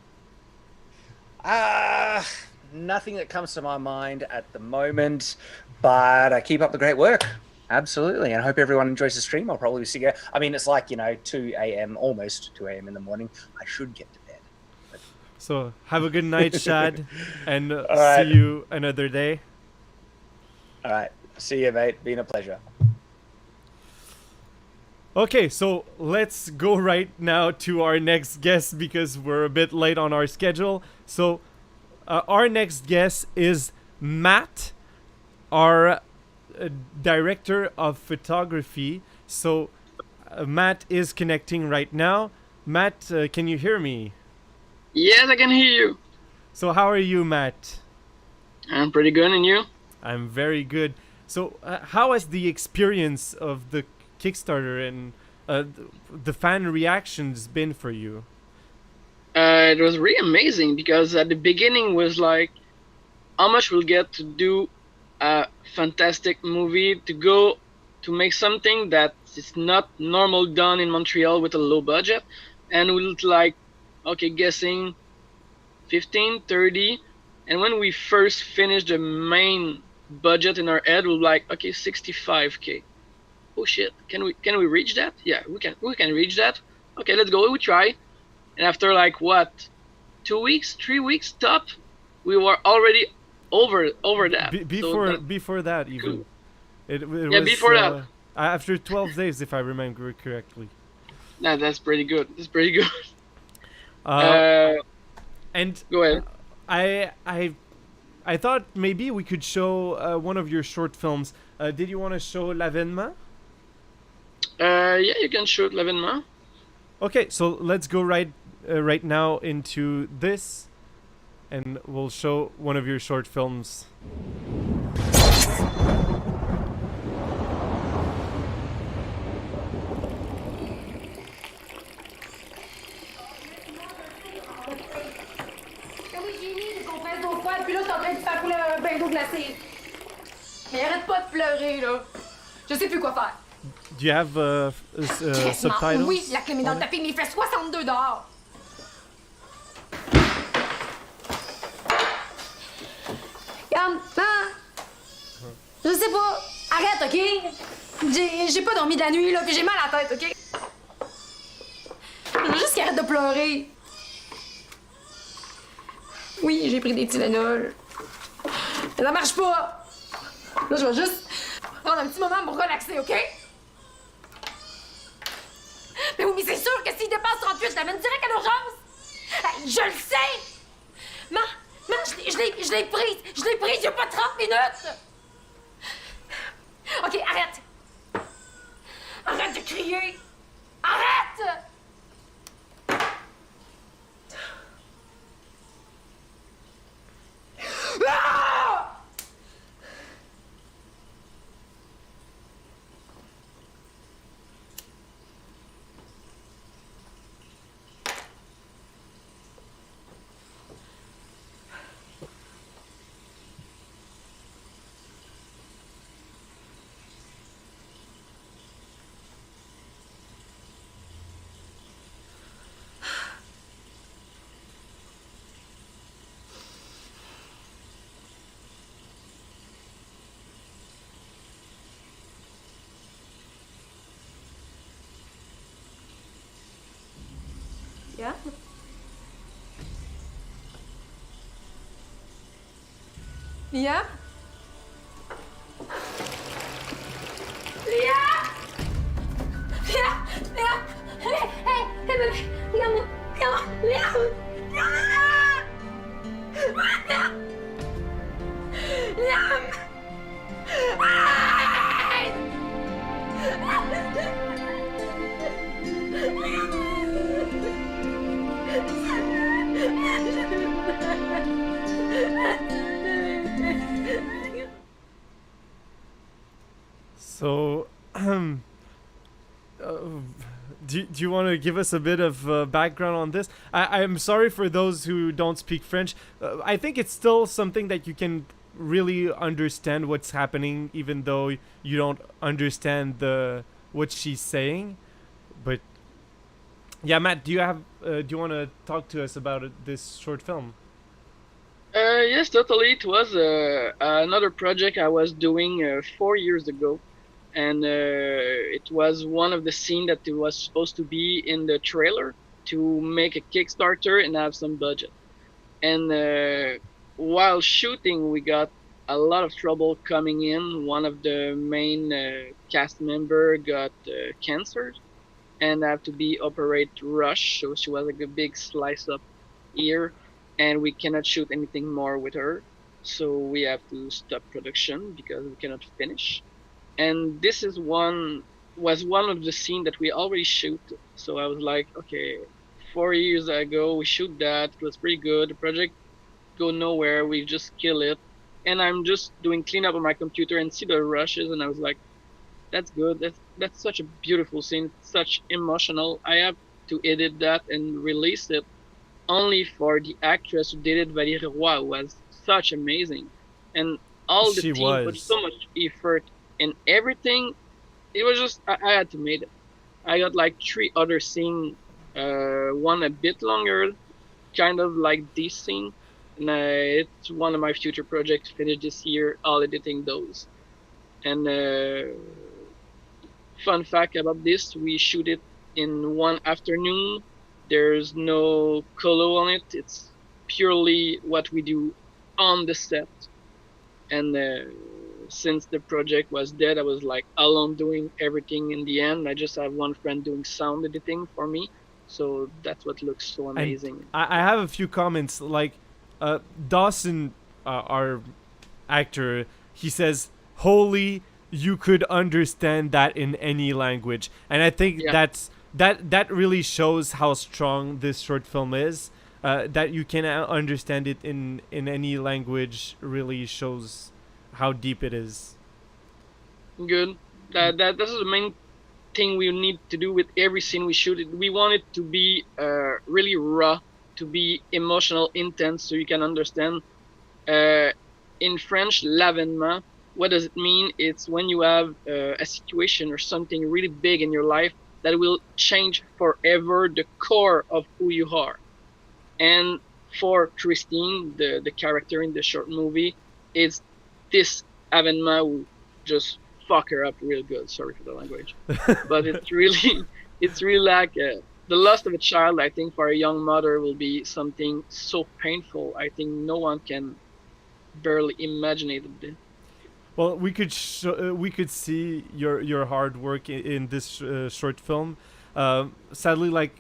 Nothing that comes to my mind at the moment, but I keep up the great work. Absolutely. And I hope everyone enjoys the stream. I'll probably see you. I mean, it's like, 2 a.m., almost 2 a.m. in the morning. I should get to bed. But... So have a good night, Shad, and right. See you another day. All right. See you, mate. Been a pleasure. Okay, so let's go right now to our next guest because we're a bit late on our schedule. So our next guest is Matt, our director of photography. So Matt is connecting right now. Matt, can you hear me? Yes, I can hear you. So how are you, Matt? I'm pretty good, and you? I'm very good. So how has the experience of the Kickstarter and the fan reactions been for you? It was really amazing because at the beginning was like, how much we'll get to do a fantastic movie, to go to make something that is not normal done in Montreal with a low budget, and we'll like, okay, guessing 15, 30, and when we first finished the main budget in our head, we're like, okay, 65K. Oh shit, can we reach that? Yeah, we can reach that. Okay, let's go. We try. And after like what, 2 weeks, 3 weeks top, we were already over that. Before that even. Cool. It Yeah, was, before that. After 12 days, if I remember correctly. Nah, that's pretty good. That's pretty good. And go ahead. I thought maybe we could show one of your short films. Did you want to show Lavigne? Yeah, you can shoot Lavigne. Okay, so let's go right now into this, and we'll show one of your short films. Puis là, je suis en train de faire couler un bain d'eau glacée. Mais arrête pas de pleurer, là. Je sais plus quoi faire. Do you have subtitles? Oui, la clé dans le tapis, mais il fait 62 dehors. Regarde, je sais pas. Arrête, OK? J'ai pas dormi de la nuit, là, puis j'ai mal à la tête, OK? Je veux juste qu'il arrête de pleurer. Oui, j'ai pris des Tylenol. Mais ça marche pas. Là, je vais juste prendre un petit moment pour relaxer, OK? Mais oui, mais c'est sûr que s'il dépasse 38, je l'amène direct à l'urgence. Je le sais. Je l'ai prise. Il y a pas 30 minutes. OK, arrête. Arrête de crier. Arrête. Ah! Yeah? Yeah? Hey, baby! So, do you want to give us a bit of background on this? I'm sorry for those who don't speak French. I think it's still something that you can really understand what's happening, even though you don't understand what she's saying. But yeah, Matt, do you want to talk to us about this short film? Yes, totally. It was another project I was doing 4 years ago. And it was one of the scenes that it was supposed to be in the trailer to make a Kickstarter and have some budget. And while shooting, we got a lot of trouble coming in. One of the main cast member got cancer and had to be operated rush. So she was like a big slice up ear, and we cannot shoot anything more with her. So we have to stop production because we cannot finish. And this was one of the scenes that we already shoot. So I was like, okay, 4 years ago we shoot that. It was pretty good. The project go nowhere. We just kill it. And I'm just doing cleanup on my computer and see the rushes. And I was like, that's good. That's such a beautiful scene. Such emotional. I have to edit that and release it. only for the actress who did it, Valérie Roy, who was such amazing, and all the She team put was. so much effort in everything. It was just I had to make it. I got like 3 other scenes, one a bit longer, kind of like this scene, and it's one of my future projects. Finished this year, all editing those. And fun fact about this: we shoot it in one afternoon. There's no colo on it. It's purely what we do on the set. And since the project was dead, I was like alone doing everything in the end. I just have one friend doing sound editing for me. So that's what looks so amazing. And I have a few comments. Like Dawson, our actor, he says, "Holy, you could understand that in any language." And I think that really shows how strong this short film is. That you can understand it in any language really shows how deep it is. Good. That's the main thing we need to do with every scene we shoot. We want it to be really raw, to be emotional, intense, so you can understand. In French, l'avènement, what does it mean? It's when you have a situation or something really big in your life that will change forever the core of who you are. And for Christine, the character in the short movie, it's this avènement who just fuck her up real good. Sorry for the language, but it's really like the loss of a child. I think for a young mother will be something so painful. I think no one can barely imagine it. Well, we could see your hard work in this short film. Sadly, like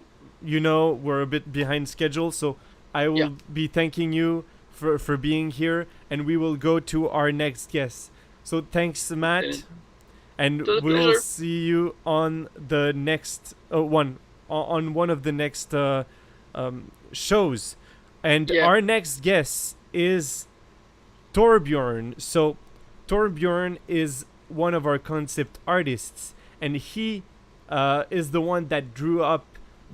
we're a bit behind schedule, so I will be thanking you for being here, and we will go to our next guest. So thanks, Matt, and we will see you on the next on one of the next shows. And our next guest is Torbjörn. So Torbjörn is one of our concept artists, and he is the one that drew up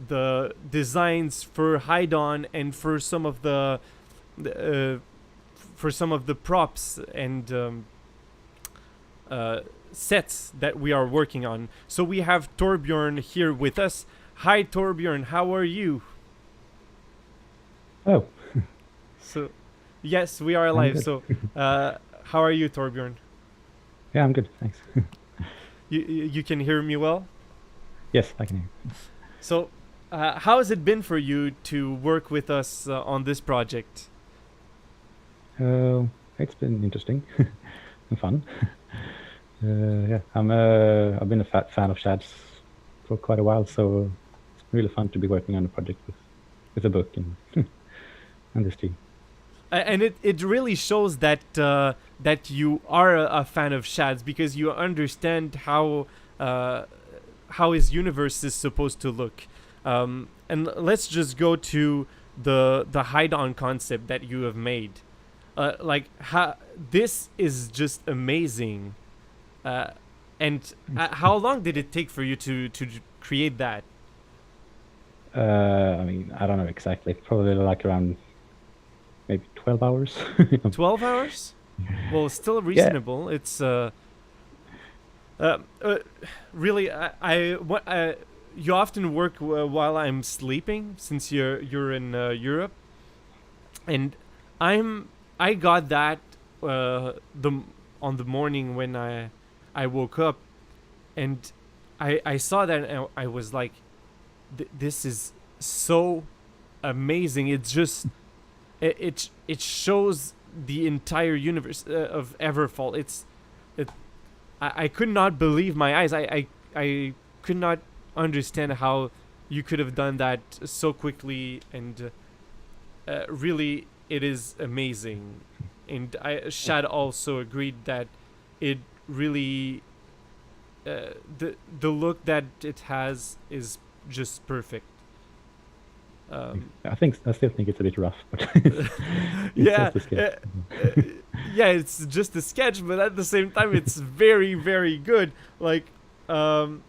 the designs for Hide-On and for some of the props and sets that we are working on. So we have Torbjörn here with us. Hi, Torbjörn. How are you? Oh. So, yes, we are live. So, how are you, Torbjörn? Yeah, I'm good. Thanks. You can hear me well? Yes, I can hear. So, how has it been for you to work with us on this project? It's been interesting and fun. Yeah, I've been a fan of Shad's for quite a while, so it's really fun to be working on a project with a book and this team. And it really shows that that you are a fan of Shad's, because you understand how his universe is supposed to look. And let's just go to the Hide-On concept that you have made. This is just amazing. And how long did it take for you to create that? I mean, I don't know exactly. Probably like around maybe 12 hours. 12 hours? Well, still reasonable. Yeah. It's really you often work while I'm sleeping, since you're in Europe, and I got that on the morning when I woke up, and I saw that and I was like, this is so amazing. It's just it shows the entire universe of Everfall. I could not believe my eyes. I could not understand how you could have done that so quickly, and really it is amazing. And Shad also agreed that it really the look that it has is just perfect. I still think it's a bit rough, but yeah, yeah, it's just a sketch, but at the same time, it's very, very good. Like, I'm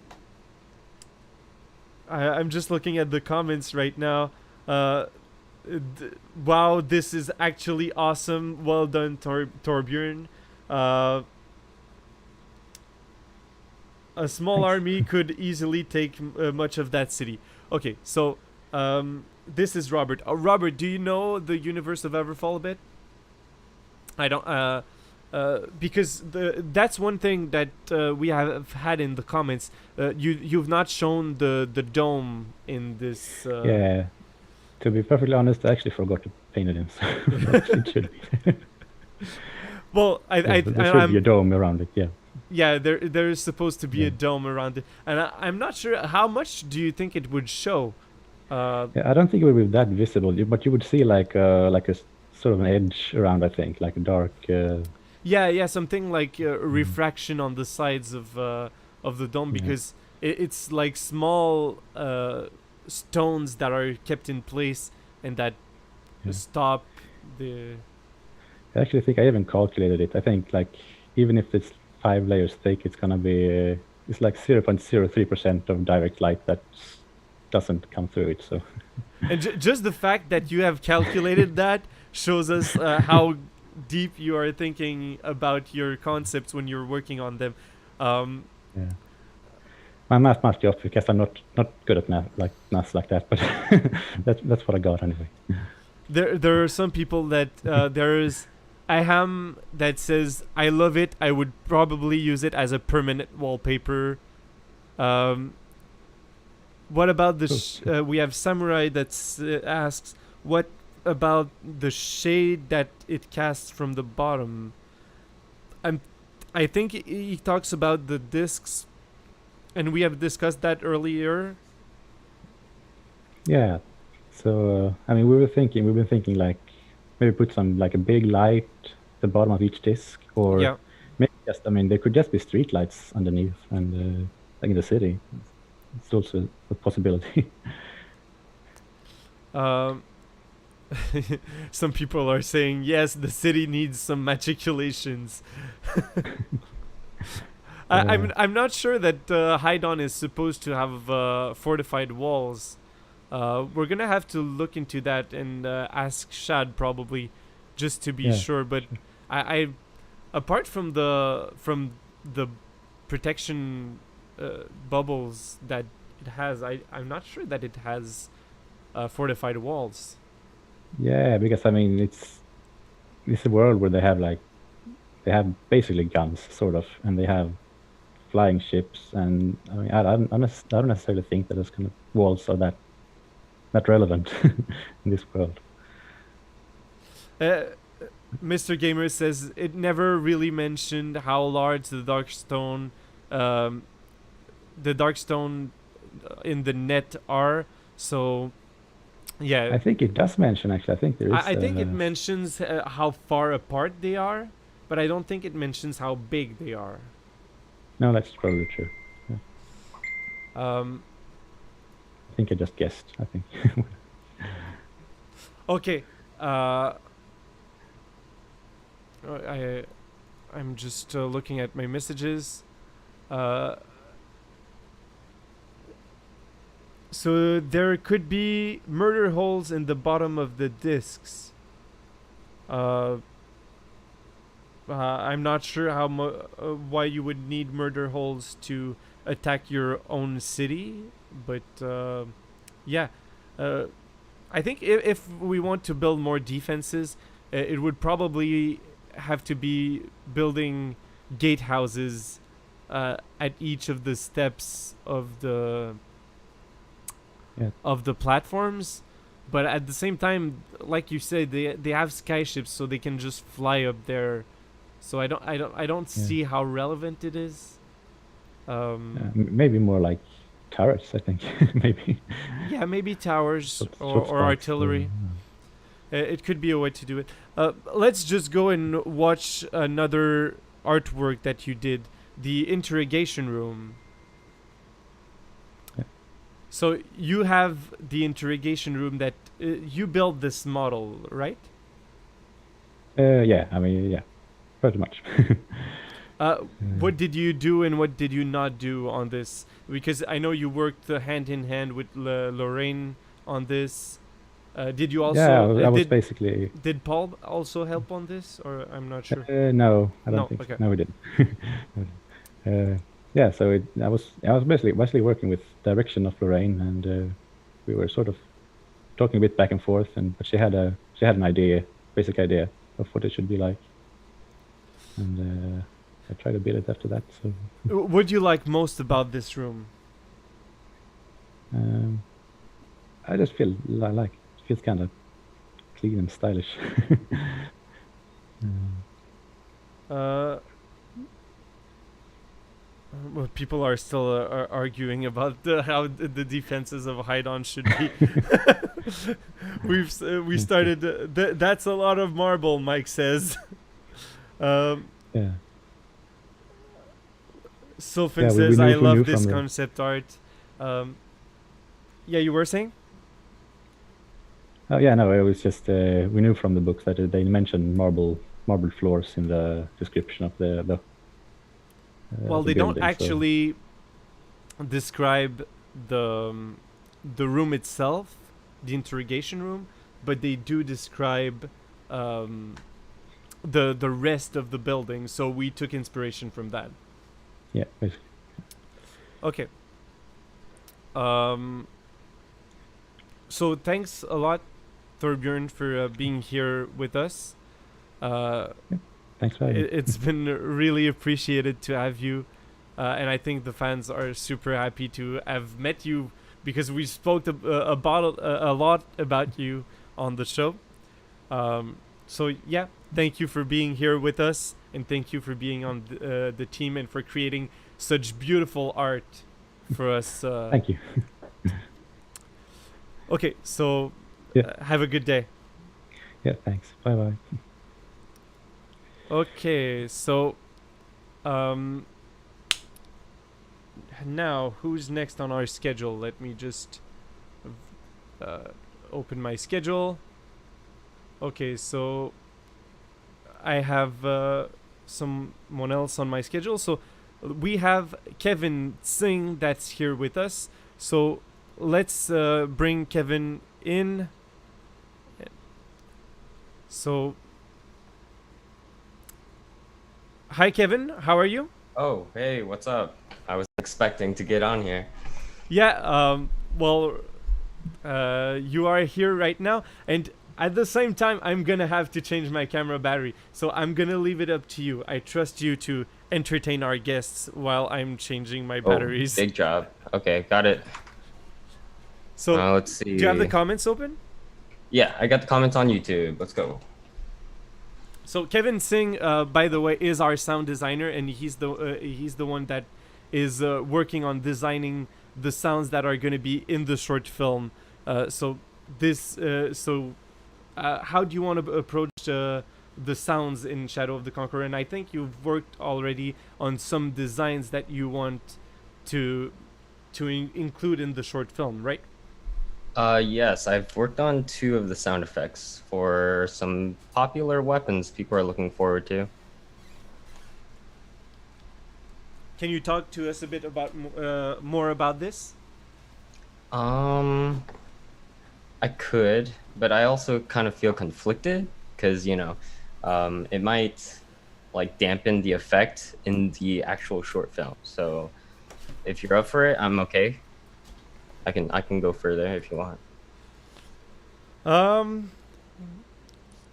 just looking at the comments right now. wow, this is actually awesome. Well done, Torbjörn. A small army could easily take much of that city. Okay, so this is Robert. Robert, do you know the universe of Everfall a bit? I don't. Because that's one thing that we have had in the comments. You've not shown the dome in this. Yeah. To be perfectly honest, I actually forgot to paint it in. So it should be. Well, there should be a dome around it. Yeah. Yeah, there is supposed to be a dome around it, and I'm not sure how much do you think it would show. Yeah, I don't think it would be that visible, but you would see like a sort of an edge around. I think like a dark. Yeah, something like refraction on the sides of the dome, because it's like small stones that are kept in place and that stop the. I actually think I even calculated it. I think like even if it's 5 layers thick, it's gonna be it's like 0.03% of direct light that doesn't come through it. So. And just the fact that you have calculated that shows us how deep you are thinking about your concepts when you're working on them. Yeah. My math must be off because I'm not good at math like that, but that's what I got anyway. There are some people that there is Aham that says, I love it, I would probably use it as a permanent wallpaper. What about the we have Samurai that asks, what about the shade that it casts from the bottom? I think he talks about the discs, and we have discussed that earlier. Yeah. So I mean, we've been thinking like maybe put some like a big light at the bottom of each disc, or maybe just there could just be street lights underneath and like in the city. It's also a possibility. Some people are saying yes, the city needs some magiculations. I'm not sure that Haidon is supposed to have fortified walls. We're gonna have to look into that and ask Shad probably, just to be sure. But I apart from the protection bubbles that it has, I'm not sure that it has fortified walls. Yeah, because I mean it's a world where they have basically guns sort of, and they have flying ships, and I mean I don't necessarily think that those kind of walls are that relevant in this world. Mr. Gamer says it never really mentioned how large the darkstone in the net are, so yeah. I think it does mention, actually. I think there is. I think it mentions how far apart they are, but I don't think it mentions how big they are. No, that's probably true. Yeah. I think I just guessed. I think. Okay. I'm just looking at my messages. So there could be murder holes in the bottom of the discs. I'm not sure how why you would need murder holes to attack your own city, but yeah. I think if we want to build more defenses, it would probably have to be building gatehouses at each of the steps of the platforms. But at the same time, like you said, they have skyships, so they can just fly up there. So I don't see how relevant it is. Maybe more like turrets, I think. Maybe. Yeah, maybe towers or artillery. It could be a way to do it. Let's just go and watch another artwork that you did, the interrogation room. Yeah. So you have the interrogation room that you built this model, right? Yeah, I mean, yeah, pretty much. What did you do and what did you not do on this? Because I know you worked hand in hand with Lorraine on this. Did you also? Yeah, I was did, basically. Did Paul also help on this, or I'm not sure? No, I don't No, think. okay. So. No, we didn't. Yeah, so I was basically working with direction of Lorraine, and we were sort of talking a bit back and forth, but she had an idea, basic idea of what it should be like, and I tried to build it after that. So. What do you like most about this room? I just feel like it feels kind of clean and stylish. Well, people are still arguing about how the defenses of Haidon should be. We started. That's a lot of marble, Mike says. Yeah. Sylphin says, we "I love knew this from concept art." Yeah, you were saying? Oh yeah, no, it was just we knew from the books that they mentioned marble floors in the description of the well, they building, don't actually describe the room itself, the interrogation room, but they do describe the rest of the building. So we took inspiration from that. Yeah, basically. Okay. So thanks a lot, Torbjörn, for being here with us. Thanks for having me. It's been really appreciated to have you, and I think the fans are super happy to have met you because we spoke a lot about you on the show. So yeah, thank you for being here with us, and thank you for being on the team and for creating such beautiful art for us. Thank you. Okay, so have a good day. Yeah, thanks. Bye bye. Okay, so now who's next on our schedule? Let me just open my schedule. Okay, so I have someone else on my schedule. So we have Kevin Tsing that's here with us. So let's bring Kevin in. So hi Kevin, how are you? Oh, hey, what's up? I was expecting to get on here. Yeah, well, you are here right now, and at the same time, I'm gonna have to change my camera battery, so I'm gonna leave it up to you. I trust you to entertain our guests while I'm changing my batteries. Big job. Okay, got it. So, let's see. Do you have the comments open? Yeah, I got the comments on YouTube. Let's go. So Kevin Tsing, by the way, is our sound designer, and he's the one that is working on designing the sounds that are going to be in the short film. So how do you want to approach the sounds in Shadow of the Conqueror? And I think you've worked already on some designs that you want to include in the short film, right? Yes, I've worked on 2 of the sound effects for some popular weapons people are looking forward to. Can you talk to us a bit about more about this? I could, but I also kind of feel conflicted because, it might like dampen the effect in the actual short film. So if you're up for it, I'm okay. I can go further if you want.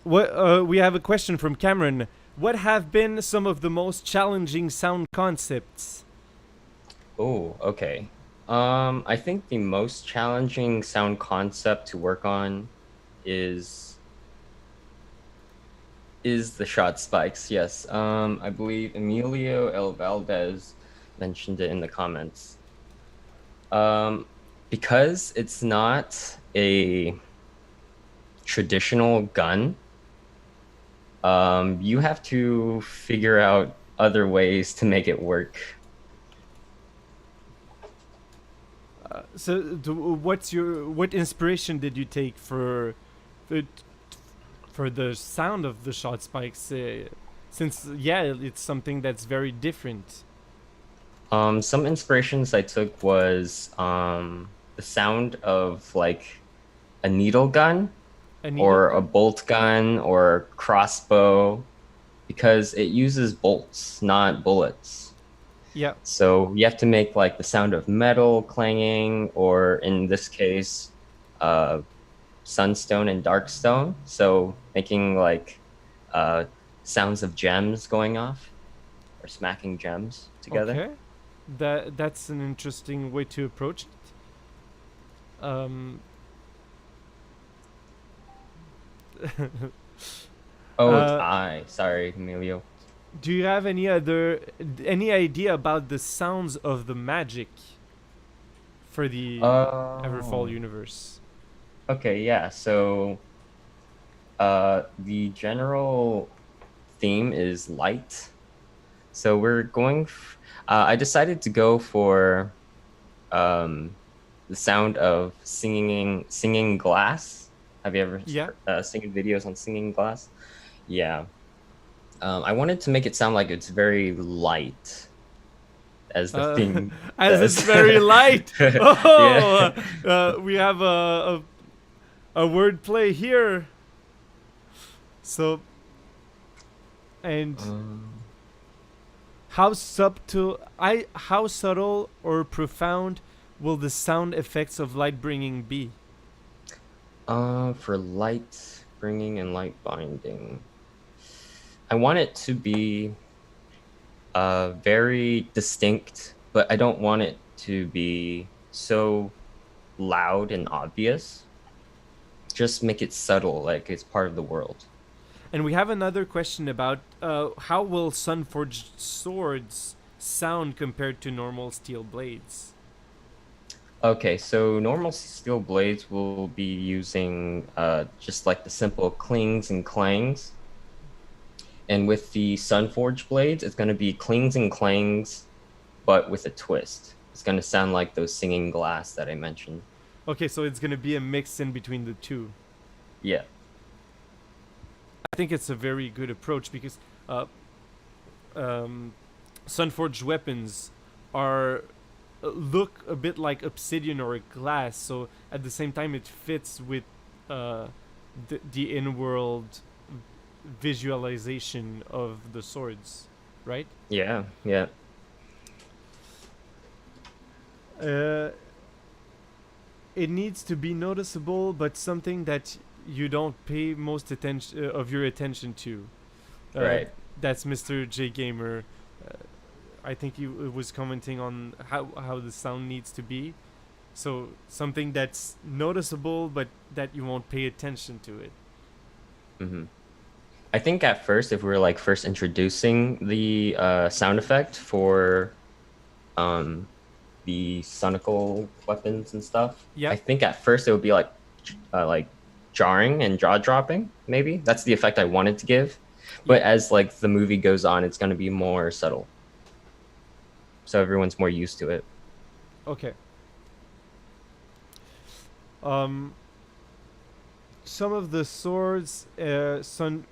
We have a question from Cameron. What have been some of the most challenging sound concepts? Oh, okay. I think the most challenging sound concept to work on is the shot spikes. Yes. I believe Emilio L. Valdez mentioned it in the comments. Because it's not a traditional gun, you have to figure out other ways to make it work. What inspiration did you take for the sound of the shot spikes? Since it's something that's very different. Some inspirations I took was the sound of like a needle gun A needle or a gun? bolt gun or crossbow, because it uses bolts, not bullets. Yeah. So you have to make like the sound of metal clanging, or in this case, sunstone and darkstone. So making like sounds of gems going off or smacking gems together. Okay. That's an interesting way to approach it. Oh, it's I. Sorry, Emilio. Do you have any idea about the sounds of the magic for the Everfall universe? Okay, yeah. So the general theme is light. So we're going I decided to go for the sound of singing glass. Have you ever seen videos on singing glass? Yeah. I wanted to make it sound like it's very light, as the theme as does. it's very light. Oh, Yeah. We have a word play here. So, and how subtle or profound will the sound effects of light bringing be? For light bringing and light binding, I want it to be very distinct, but I don't want it to be so loud and obvious. Just make it subtle, like it's part of the world. And we have another question about how will Sunforged swords sound compared to normal steel blades? Okay, so normal steel blades will be using just like the simple clings and clangs. And with the Sunforged blades, it's going to be clings and clangs, but with a twist. It's going to sound like those singing glass that I mentioned. Okay, so it's going to be a mix in between the two. Yeah. I think it's a very good approach because Sunforged weapons look a bit like obsidian or glass, so at the same time it fits with the in-world visualization of the swords, right? Yeah, yeah. It needs to be noticeable, but something that you don't pay most of your attention to. Right. That's Mr. J Gamer. I think he was commenting on how the sound needs to be. So something that's noticeable, but that you won't pay attention to it. Mm-hmm. I think at first, if we were like first introducing the sound effect for the sonical weapons and stuff, I think at first it would be like jarring and jaw dropping. Maybe that's the effect I wanted to give, but as like the movie goes on, it's going to be more subtle, so everyone's more used to it. Okay. Some of the swords, some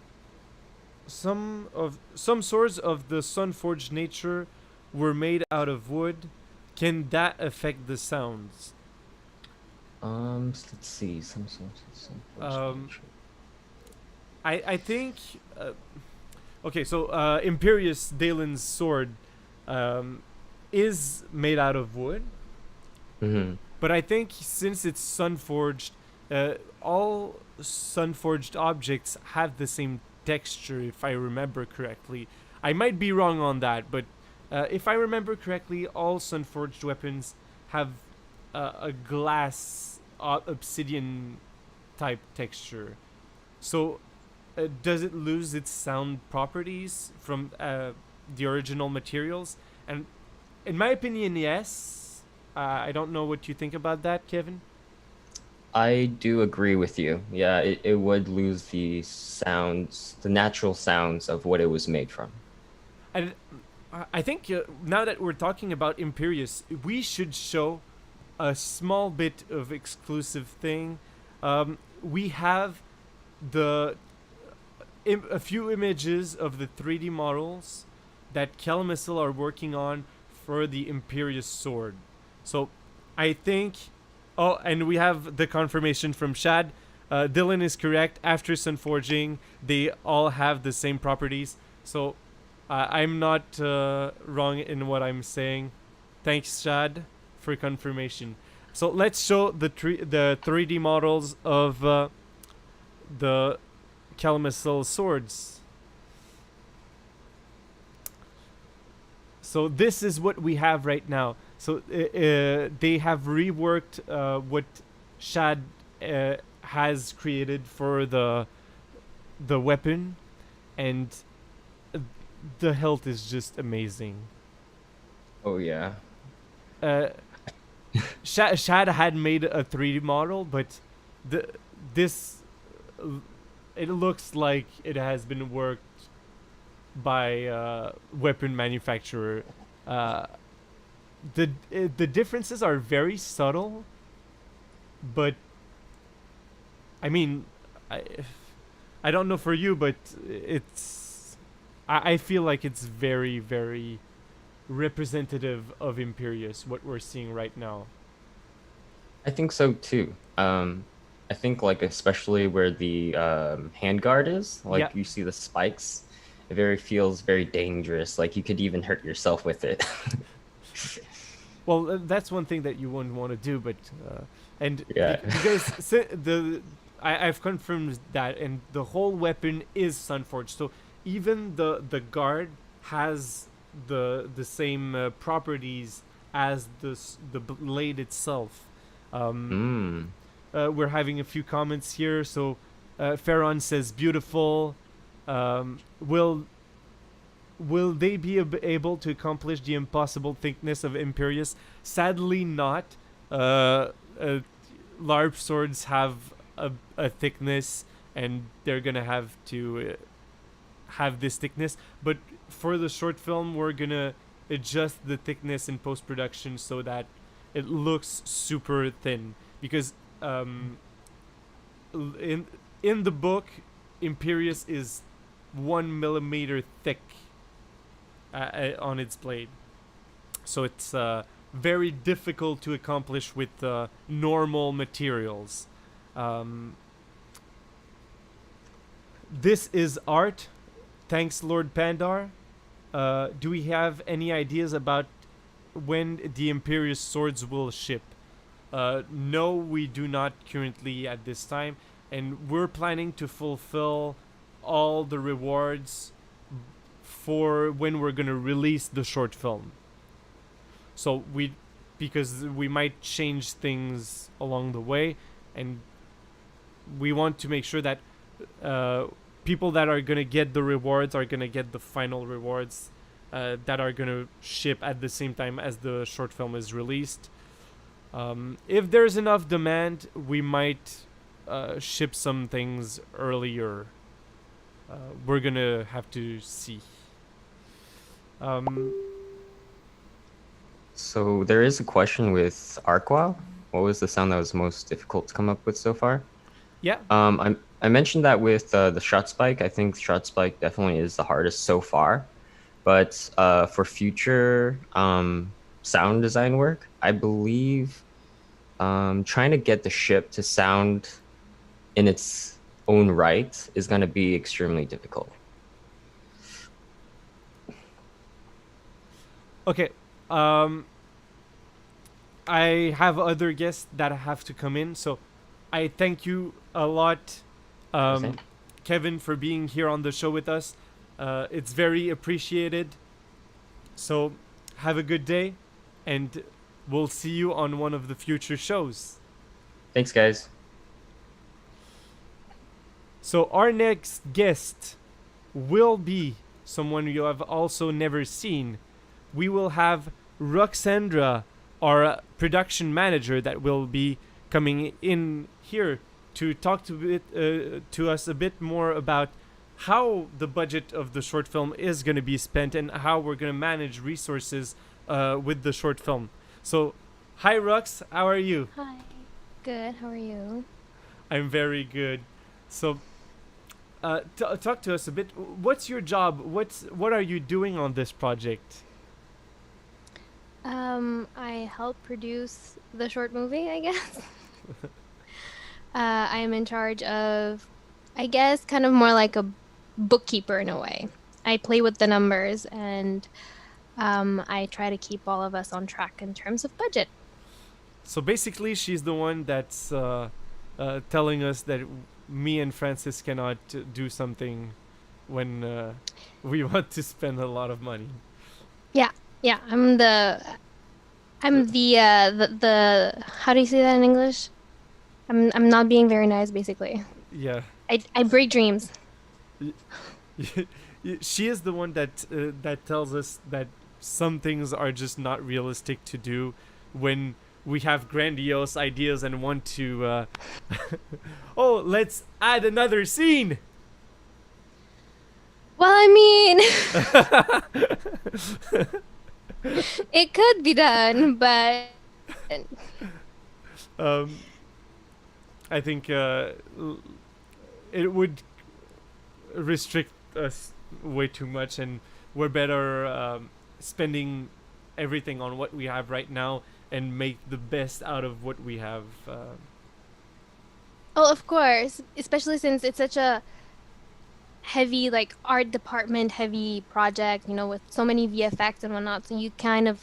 swords of the Sunforged nature were made out of wood. Can that affect the sounds? Let's see. Some swords of Sunforged nature. I think. Okay, so Imperius Dalen's sword is made out of wood. Mm-hmm. But I think since it's Sunforged, all Sunforged objects have the same texture, if I remember correctly. I might be wrong on that, but if I remember correctly, all Sunforged weapons have a glass obsidian type texture. So does it lose its sound properties from the original materials? And in my opinion, yes. I don't know what you think about that, Kevin. I do agree with you. Yeah, it would lose the sounds, the natural sounds of what it was made from. And I think now that we're talking about Imperius, we should show a small bit of exclusive thing. We have a few images of the 3D models that Kelmissil are working on for the Imperius sword. So I think... Oh, and we have the confirmation from Shad. Dylan is correct. After sun forging, they all have the same properties. So I'm not wrong in what I'm saying. Thanks, Shad, for confirmation. So let's show the 3D models of the Kelmisl swords. So this is what we have right now. So they have reworked what Shad has created for the weapon, and the hilt is just amazing. Oh yeah. Shad had made a 3D model, but this it looks like it has been worked by weapon manufacturer. The differences are very subtle, but I mean, I don't know for you, but I feel like it's very, very representative of Imperius, what we're seeing right now. I think so too. I think like especially where the handguard is, like Yeah. you see the spikes, it feels very dangerous. Like you could even hurt yourself with it. Well, that's one thing that you wouldn't want to do, but and Yeah. because I've confirmed that, and the whole weapon is sunforged. So even the guard has the same properties as the blade itself. We're having a few comments here. So Farron says beautiful. Will they be able to accomplish the impossible thickness of Imperius? Sadly not. LARP swords have a thickness, and they're gonna have to have this thickness. But for the short film, we're gonna adjust the thickness in post-production so that it looks super thin. Because in the book, Imperius is 1 millimeter thick on its blade, so it's very difficult to accomplish with normal materials. This is art. Thanks, Lord Pandar. Do we have any ideas about when the Imperius swords will ship? No, we do not currently at this time, and we're planning to fulfill all the rewards for when we're gonna release the short film. So because we might change things along the way, and we want to make sure that people that are gonna get the rewards are gonna get the final rewards that are gonna ship at the same time as the short film is released. If there's enough demand, we might ship some things earlier. We're gonna have to see. So there is a question with Arqua. What was the sound that was most difficult to come up with so far? Yeah. I mentioned that with the shot spike. I think shot spike definitely is the hardest so far. But for future sound design work, I believe trying to get the ship to sound in its own right is going to be extremely difficult. Okay. I have other guests that have to come in, so I thank you a lot, Kevin, for being here on the show with us. It's very appreciated. So have a good day, and we'll see you on one of the future shows. Thanks, guys. So our next guest will be someone you have also never seen. We will have Ruxandra, our production manager, that will be coming in here to talk to us a bit more about how the budget of the short film is going to be spent and how we're going to manage resources with the short film. So, hi Rux, how are you? Hi, good, how are you? I'm very good. So, talk to us a bit. What's your job? What are you doing on this project? I help produce the short movie, I guess. I am in charge of, I guess, kind of more like a bookkeeper in a way. I play with the numbers and I try to keep all of us on track in terms of budget. So basically, she's the one that's telling us that me and Francis cannot do something when we want to spend a lot of money. Yeah, yeah. The how do you say that in English? I'm not being very nice, basically. Yeah. I break dreams. She is the one that tells us that some things are just not realistic to do when we have grandiose ideas and want to oh, let's add another scene. Well, I mean, it could be done, but I think it would restrict us way too much, and we're better spending everything on what we have right now and make the best out of what we have. oh, of course, especially since it's such a heavy, like, art department heavy project, with so many VFX and whatnot. So you kind of,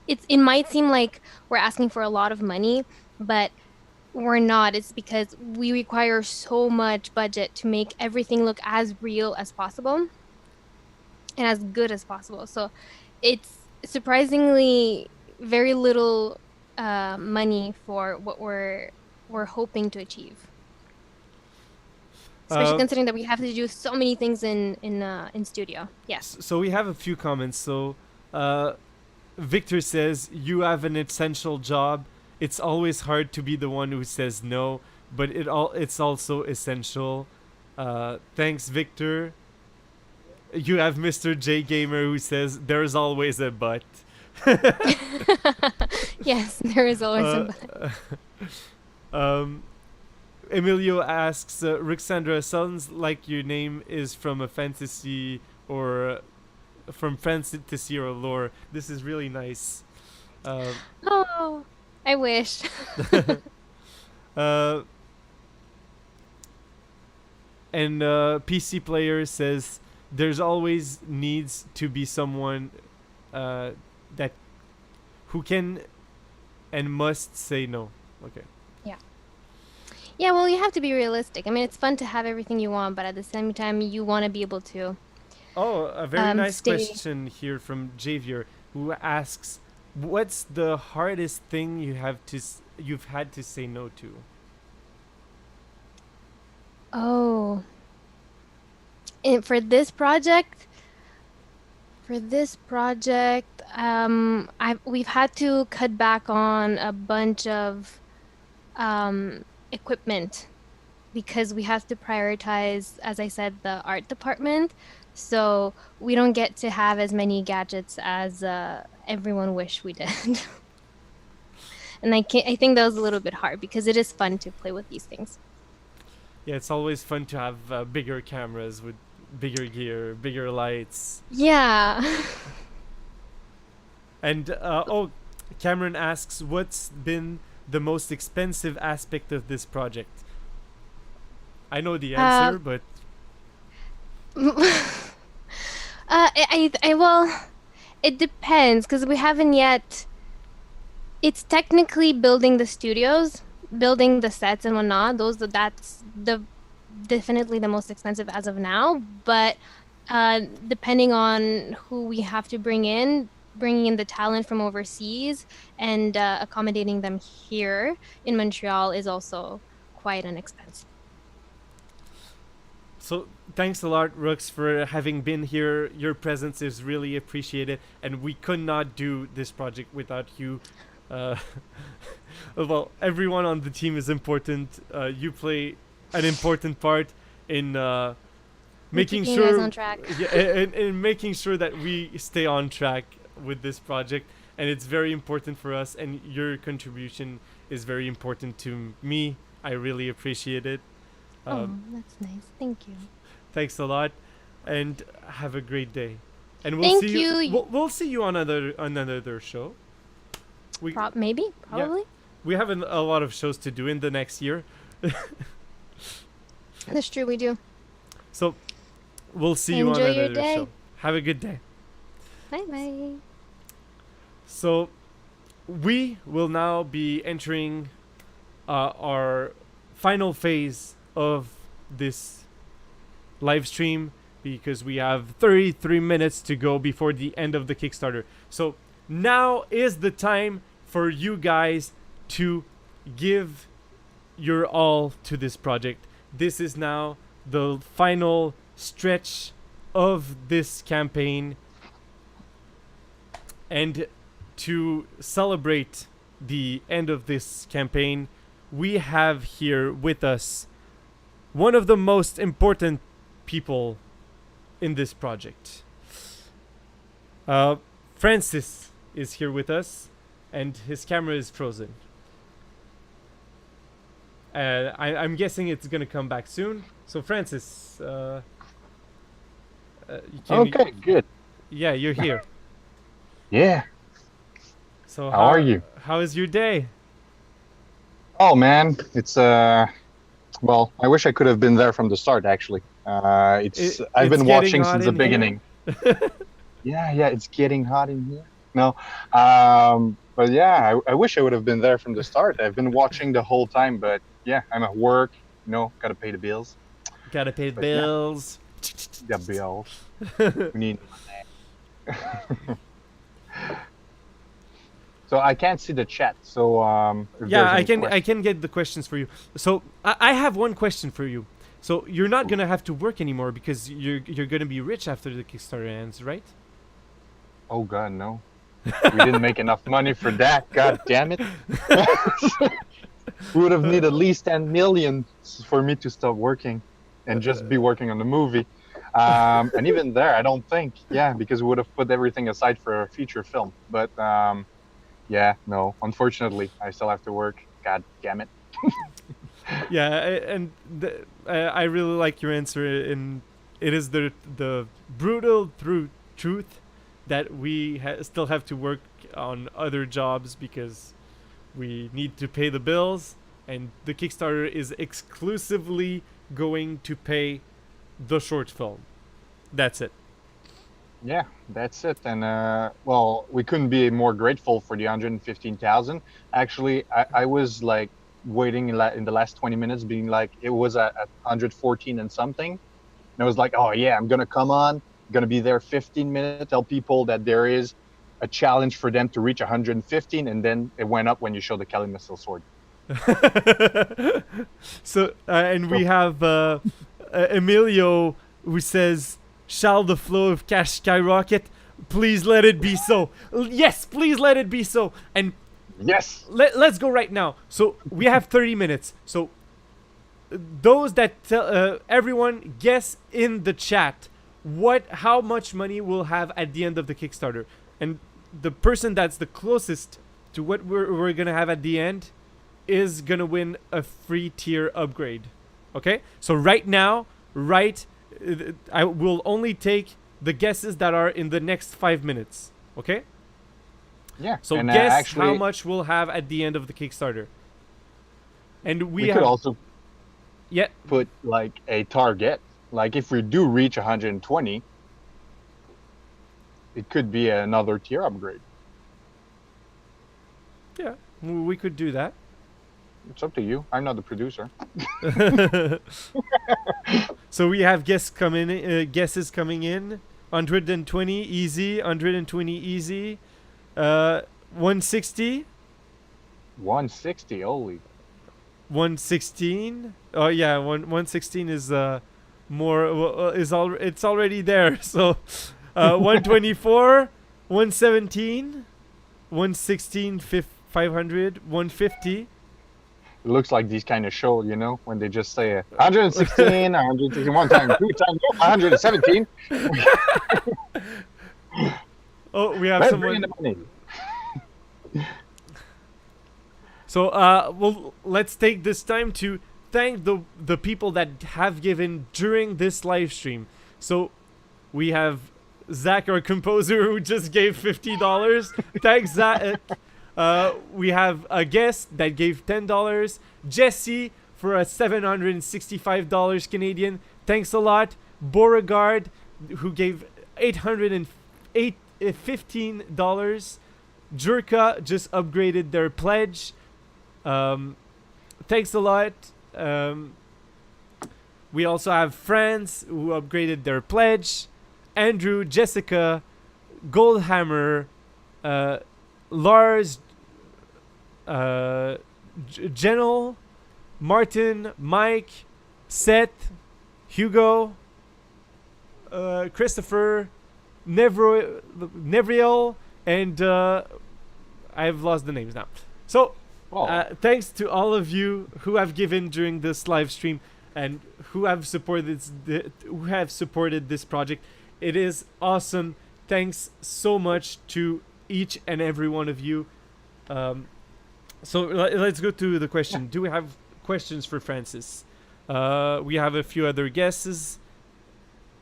it might seem like we're asking for a lot of money, but we're not. It's because we require so much budget to make everything look as real as possible and as good as possible. So it's surprisingly very little money for what we're hoping to achieve. Especially considering that we have to do so many things in studio. Yes. So we have a few comments. So Victor says, you have an essential job. It's always hard to be the one who says no, but it's also essential. Thanks, Victor. You have Mr. J Gamer who says, there's always a but. Yes, there is always a but. Emilio asks, Ruxandra, sounds like your name is from a fantasy or from fantasy or lore. This is really nice. Oh, I wish. And PC Player says, there's always needs to be someone who can and must say no. Okay. Yeah, well, you have to be realistic. I mean, it's fun to have everything you want, but at the same time, you want to be able to. Oh, a very nice question here from Javier, who asks, "What's the hardest thing you've had to say no to?" Oh, and for this project, we've had to cut back on a bunch of equipment because we have to prioritize, as I said, the art department. So we don't get to have as many gadgets as everyone wished we did. And I think that was a little bit hard because it is fun to play with these things. Yeah, it's always fun to have bigger cameras with bigger gear, bigger lights. Yeah. And Cameron asks, what's been the most expensive aspect of this project? I know the answer, but well, it depends because we haven't yet. It's technically building the studios, building the sets and whatnot. That's definitely the most expensive as of now. But depending on who we have to bringing in the talent from overseas and accommodating them here in Montreal is also quite an expense. So thanks a lot, Rux, for having been here. Your presence is really appreciated, and we could not do this project without you. Well, everyone on the team is important. You play an important part in making sure, us on track. and making sure that we stay on track with this project, and it's very important for us, and your contribution is very important to me. I really appreciate it. That's nice. Thank you. Thanks a lot, and have a great day. And Thank see you. you. We'll see you on another show. Probably. We have a lot of shows to do in the next year. That's true, we do. So, we'll see you on Enjoy your another day. show. Have a good day. Bye bye. So, we will now be entering our final phase of this live stream because we have 33 minutes to go before the end of the Kickstarter. So, now is the time for you guys to give your all to this project. This is now the final stretch of this campaign, and to celebrate the end of this campaign, we have here with us one of the most important people in this project. Francis is here with us, and his camera is frozen. I'm guessing it's gonna come back soon. So Francis, Okay, good. Yeah, you're here. Yeah. So how are you? How is your day? Oh man, it's well, I wish I could have been there from the start. Actually, I've been watching since the beginning. Yeah, it's getting hot in here. No, but yeah, I wish I would have been there from the start. I've been watching the whole time, but yeah, I'm at work. Gotta pay the bills. Gotta pay the bills. Yeah, bills. We need money. So I can't see the chat. So yeah, I can get the questions for you. So I have one question for you. So you're not gonna have to work anymore because you're gonna be rich after the Kickstarter ends, right? Oh God, no. We didn't make enough money for that. God damn it. We would have needed at least 10 million for me to stop working and just be working on the movie. And even there, I don't think, because we would have put everything aside for a feature film. But yeah, no, unfortunately, I still have to work. God damn it. Yeah, and I really like your answer, and it is the brutal truth that we still have to work on other jobs because we need to pay the bills, and the Kickstarter is exclusively going to pay the short film. That's it. Yeah, that's it. And well, we couldn't be more grateful for the 115,000. Actually, I was like waiting in the last 20 minutes, being like, it was at 114 and something. And I was like, oh yeah, I'm gonna come on, gonna be there 15 minutes, tell people that there is a challenge for them to reach 115, and then it went up when you show the Kali missile sword. So and we have Emilio who says, shall the flow of cash skyrocket? Please let it be so. Yes, please let it be so. And yes, let's go right now. So we have 30 minutes. So those that everyone guess in the chat how much money we'll have at the end of the Kickstarter, and the person that's the closest to what we're gonna have at the end is gonna win a free tier upgrade. Okay, so right now, I will only take the guesses that are in the next 5 minutes. Okay. Yeah. So and, guess actually, how much we'll have at the end of the Kickstarter. And we could also put like a target. Like if we do reach 120, it could be another tier upgrade. Yeah, we could do that. It's up to you. I'm not the producer. So we have guesses coming in. 120 easy, 120 easy. 160. 160, holy. 116. Oh yeah, 116 is more it's already there. So 124, 117, 116, 500, 150. It looks like these kind of show, when they just say 116, 161 times, 2 times, 117. Oh, we have Let's someone. bring in the money. So, well, let's take this time to thank the people that have given during this live stream. So, we have Zach, our composer, who just gave $50. Thanks, Zach. We have a guest that gave $10. Jesse for a $765 Canadian. Thanks a lot. Beauregard, who gave $815. Jerka just upgraded their pledge. Thanks a lot. We also have France, who upgraded their pledge. Andrew, Jessica, Goldhammer, Lars, Jenel, Martin, Mike, Seth, Hugo, Christopher, Nevriel, and I've lost the names now. So, thanks to all of you who have given during this live stream and who have supported this project. It is awesome. Thanks so much to each and every one of you. So let's go to the question. Do we have questions for Francis? We have a few other guesses.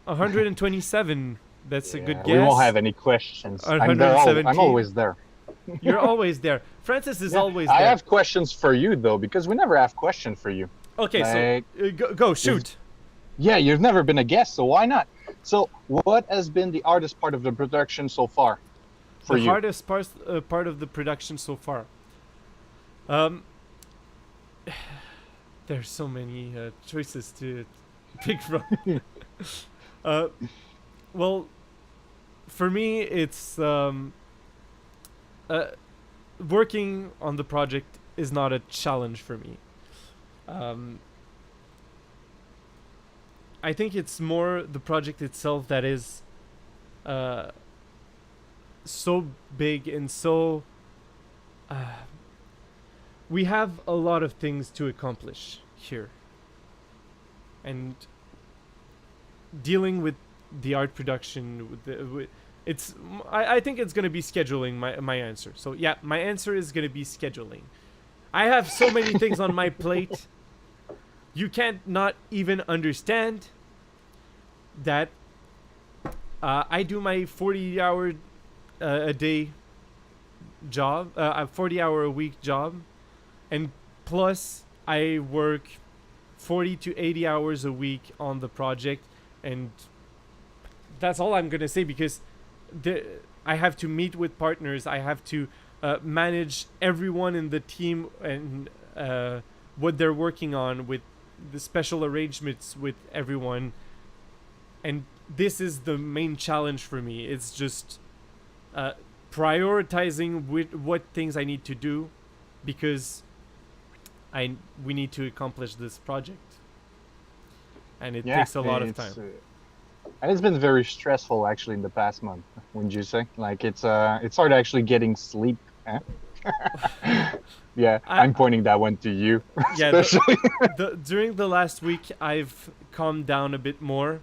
127. That's a good guess. We won't have any questions. I'm always there. You're always there. Francis is always there. I have questions for you, though, because we never have questions for you. Okay, so go shoot. Yeah, you've never been a guest, so why not? So, what has been the hardest part of the production so far for you? The hardest part of the production so far. There's so many choices to pick from. Well, for me, it's working on the project is not a challenge for me. I think it's more the project itself that is so big and so we have a lot of things to accomplish here, and dealing with the art production I think it's going to be scheduling my answer. So yeah, my answer is going to be scheduling. I have so many things on my plate. You can't not even understand that I do my 40-hour a day job, a 40-hour a week job, and plus I work 40 to 80 hours a week on the project, and that's all I'm gonna say, because I have to meet with partners. I have to manage everyone in the team and what they're working on, with the special arrangements with everyone, and this is the main challenge for me. It's just prioritizing what things I need to do, because we need to accomplish this project, and it takes a lot of time. And it's been very stressful actually in the past month, wouldn't you say? Like it's hard actually getting sleep. Eh? Yeah, I'm pointing that one to you. Yeah, during the last week I've calmed down a bit more,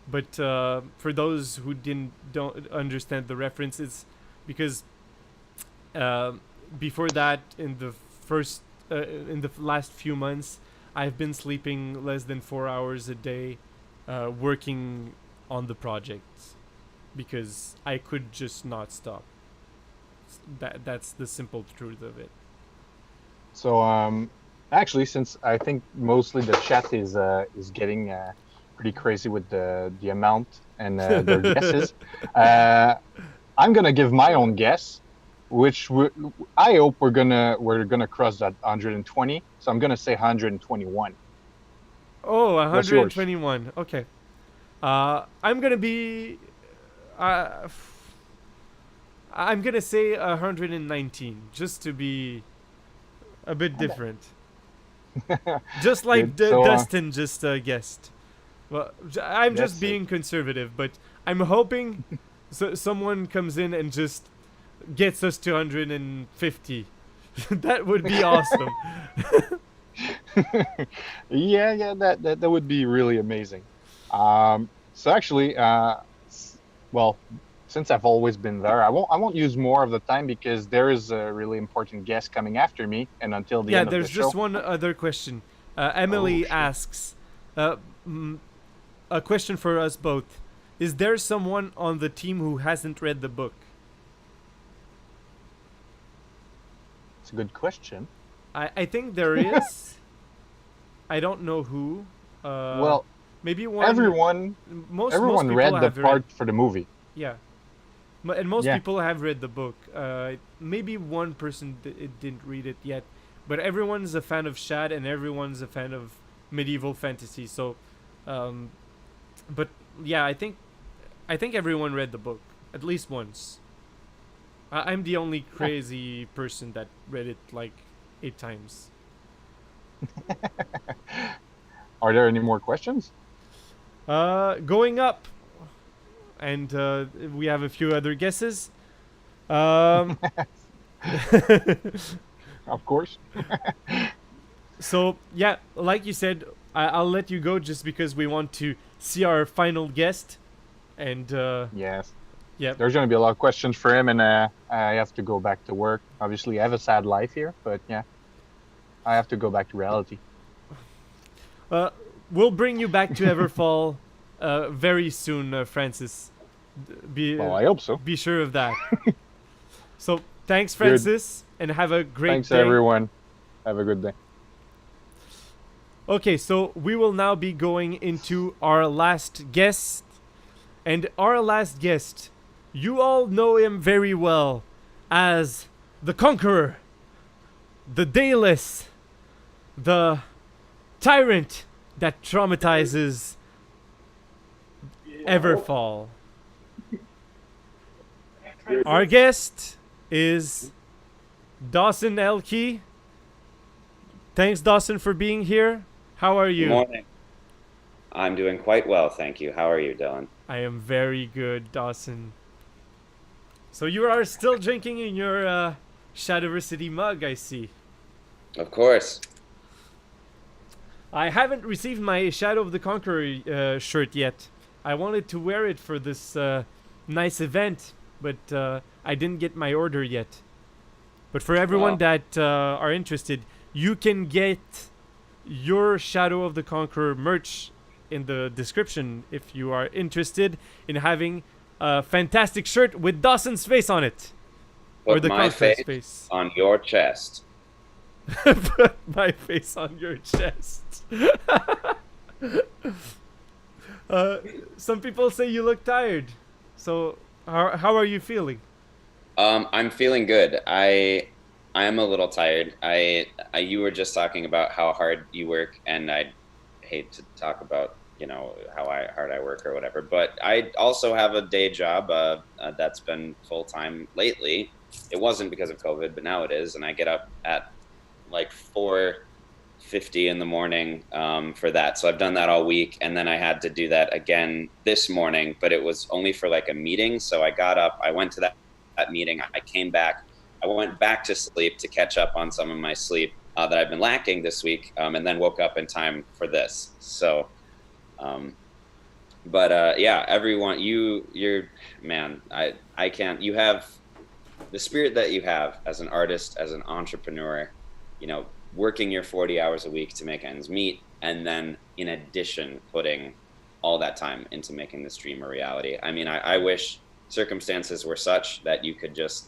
but for those who don't understand the reference, it's because before that, in the last few months, I've been sleeping less than 4 hours a day, working on the project, because I could just not stop. That's the simple truth of it. So actually, since I think mostly the chat is getting pretty crazy with the amount and their guesses, I'm gonna give my own guess, which I hope we're gonna cross that 120. So I'm gonna say 121. Oh, 121. Okay. I'm gonna be. I'm gonna say 119, just to be a bit different. Just like Dustin just guessed. Well, I'm just being conservative, but I'm hoping someone comes in and just gets us to 150. That would be awesome. Yeah, that would be really amazing. So actually, well, since I've always been there, I won't use more of the time, because there is a really important guest coming after me, and until the end of the show. Yeah, there's just one other question. Emily asks, a question for us both. Is there someone on the team who hasn't read the book? It's a good question. I think there is. I don't know who. Well, maybe one. everyone Most everyone people read the have part for the movie. Yeah. And most Yeah. people have read the book. Maybe one person didn't read it yet, but everyone's a fan of Shad and everyone's a fan of medieval fantasy. So, but yeah, I think everyone read the book at least once. I'm the only crazy person that read it like 8 times. Are there any more questions? Going up, and we have a few other guesses. Of course. So yeah, like you said, I'll let you go just because we want to see our final guest, and yes. Yeah. There's going to be a lot of questions for him, and I have to go back to work. Obviously, I have a sad life here, but yeah, I have to go back to reality. We'll bring you back to Everfall very soon, Francis. Well, I hope so. Be sure of that. So thanks, Francis, and have a great Thanks, day. everyone. Have a good day. Okay, so we will now be going into our last guest. And our last guest, you all know him very well as the Conqueror, the Dayless, the tyrant that traumatizes Everfall. Our guest is Dawson Ehlke. Thanks, Dawson, for being here. How are you? Good morning. I'm doing quite well, thank you. How are you, Dylan? I am very good, Dawson. So you are still drinking in your Shadiversity mug, I see. Of course. I haven't received my Shadow of the Conqueror shirt yet. I wanted to wear it for this nice event, but I didn't get my order yet. But for everyone that are interested, you can get your Shadow of the Conqueror merch in the description if you are interested in having a fantastic shirt with Dawson's face on it. Put or the my Conqueror's face on your chest. Put my face on your chest. Some people say you look tired. So how are you feeling? I'm feeling good. I am a little tired. You were just talking about how hard you work, and I hate to talk about how hard I work or whatever, but I also have a day job that's been full-time lately. It wasn't because of COVID, but now it is, and I get up at like 4:50 in the morning for that. So I've done that all week, and then I had to do that again this morning, but it was only for like a meeting. So I got up, I went to that meeting, I came back, I went back to sleep to catch up on some of my sleep that I've been lacking this week, and then woke up in time for this. So yeah, everyone, you're man, I can't, you have the spirit that you have as an artist, as an entrepreneur, working your 40 hours a week to make ends meet, and then in addition putting all that time into making this dream a reality. I mean, I wish circumstances were such that you could just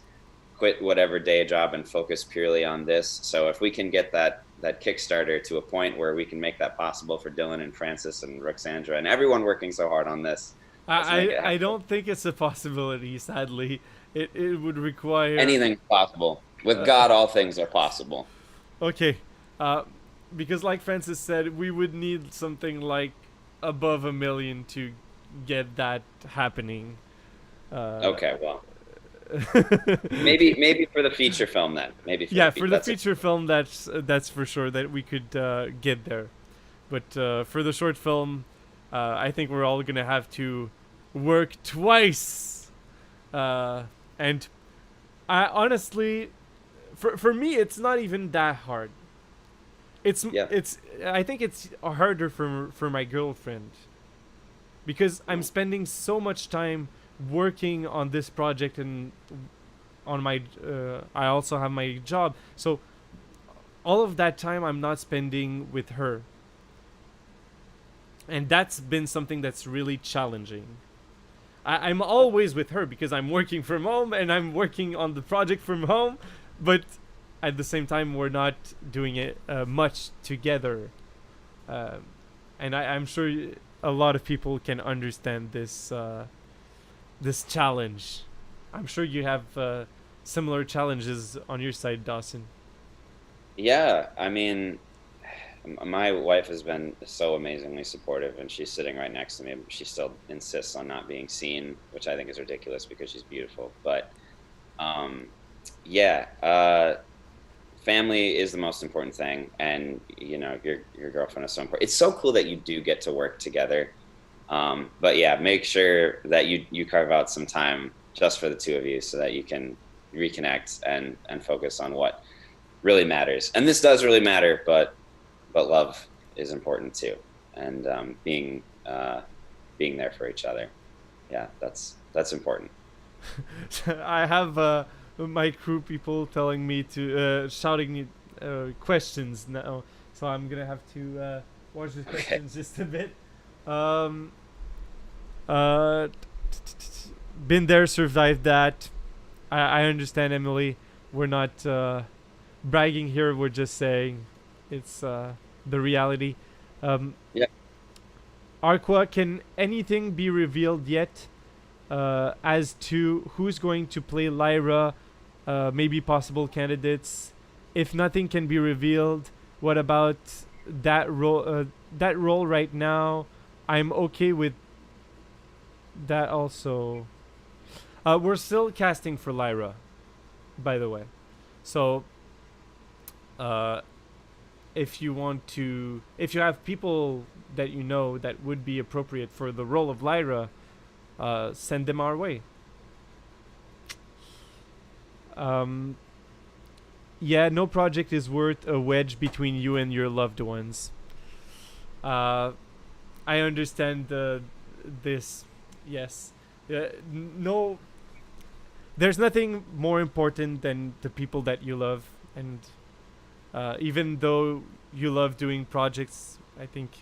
quit whatever day job and focus purely on this. So if we can get that Kickstarter to a point where we can make that possible for Dylan and Francis and Ruxandra and everyone working so hard on this. I don't think it's a possibility, sadly. It would require... Anything's possible. With God, all things are possible. Okay. Because like Francis said, we would need something like above $1 million to get that happening. Okay, well... maybe for the feature film then. Maybe for the feature film, that's for sure that we could get there. But for the short film, I think we're all gonna have to work twice. And I honestly, for me, it's not even that hard. I think it's harder for my girlfriend, because I'm spending so much time working on this project, and on my I also have my job, so all of that time I'm not spending with her, and that's been something that's really challenging. I'm always with her because I'm working from home and I'm working on the project from home, but at the same time we're not doing it much together. and I'm sure a lot of people can understand this this challenge. I'm sure you have similar challenges on your side, Dawson. Yeah, I mean, my wife has been so amazingly supportive, and she's sitting right next to me. She still insists on not being seen, which I think is ridiculous because she's beautiful. But family is the most important thing, and you know, your girlfriend is so important. It's so cool that you do get to work together. But yeah, make sure that you carve out some time just for the two of you so that you can reconnect and focus on what really matters. And this does really matter, but love is important too, and being there for each other. Yeah, that's important. I have my crew people telling me to shouting questions now, so I'm gonna have to watch the questions just a bit. Been there, survived that. I understand, Emily. We're not bragging here. We're just saying it's the reality. Yeah. Arqua, can anything be revealed yet as to who's going to play Lyra? Maybe possible candidates. If nothing can be revealed, what about that role? That role right now, I'm okay with that also. We're still casting for Lyra, by the way. So, if you have people that you know that would be appropriate for the role of Lyra, send them our way. Yeah, no project is worth a wedge between you and your loved ones. I understand this. Yes. No. There's nothing more important than the people that you love, and even though you love doing projects, I think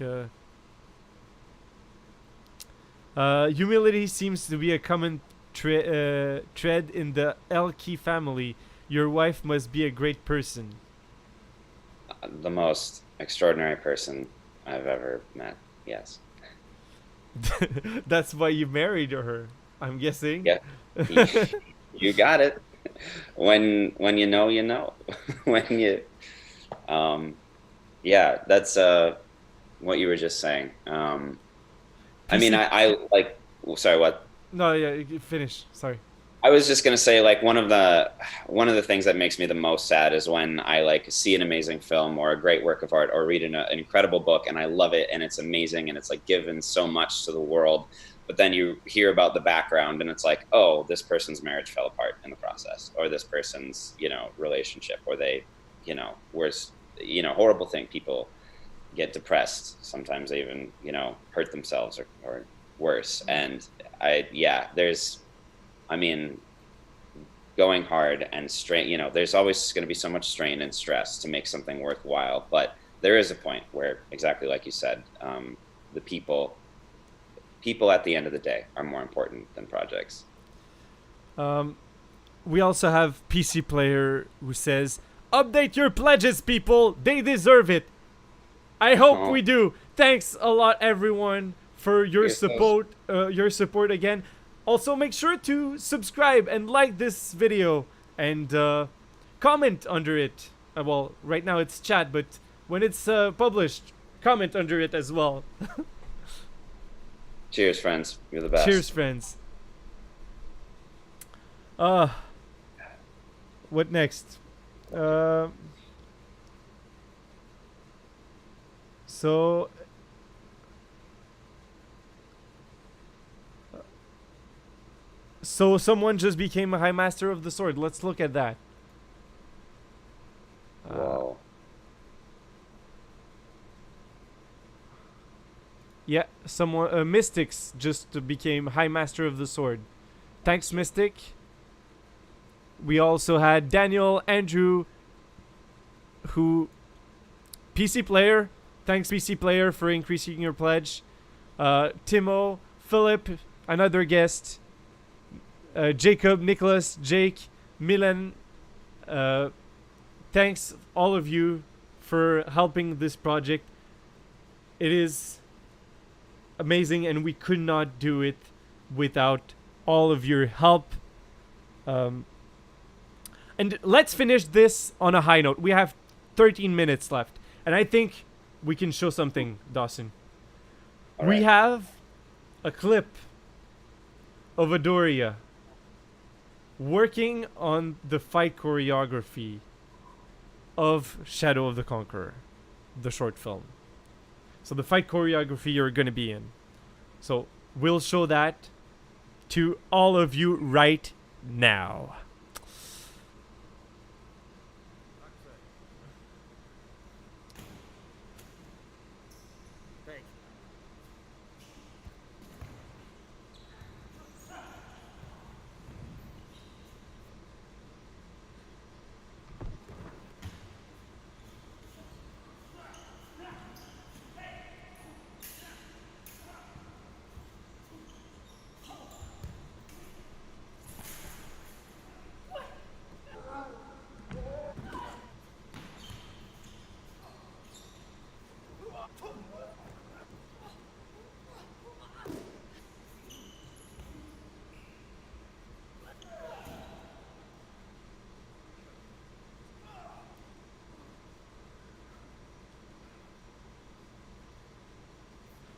humility seems to be a common thread in the Ehlke family. Your wife must be a great person. The most extraordinary person I've ever met. Yes. That's why you married her, I'm guessing. Yeah. You got it. When you know, you know. When you, yeah, that's what you were just saying. I mean, I like. Sorry, what? No, yeah, finish. Sorry. I was just gonna say, like, one of the things that makes me the most sad is when I like see an amazing film or a great work of art or read an incredible book and I love it and it's amazing and it's like given so much to the world, but then you hear about the background and it's like, oh, this person's marriage fell apart in the process, or this person's, you know, relationship, or they, you know, worse, you know, horrible thing. People get depressed. Sometimes they even, you know, hurt themselves or worse. And I mean, going hard and strain, you know, there's always going to be so much strain and stress to make something worthwhile. But there is a point where, exactly like you said, the people at the end of the day are more important than projects. We also have PC Player who says, update your pledges, people. They deserve it. I hope we do. Thanks a lot, everyone, for your support. Your support again. Also, make sure to subscribe and like this video and comment under it. Well, right now it's chat, but when it's published, comment under it as well. Cheers, friends. You're the best. Cheers, friends. What next? So someone just became a High Master of the Sword. Let's look at that. Wow. Yeah, someone Mystics just became High Master of the Sword. Thanks, Mystic. We also had Daniel, Andrew, who PC Player. Thanks, PC Player, for increasing your pledge. Timo, Philip, another guest. Jacob, Nicholas, Jake, Milan. Thanks all of you for helping this project. it is amazing, and we could not do it without all of your help. And let's finish this on a high note. We have 13 minutes left, and I think we can show something, Dawson. We have a clip of Adoria working on the fight choreography of Shadow of the Conqueror, the short film. So the fight choreography you're going to be in. So we'll show that to all of you right now.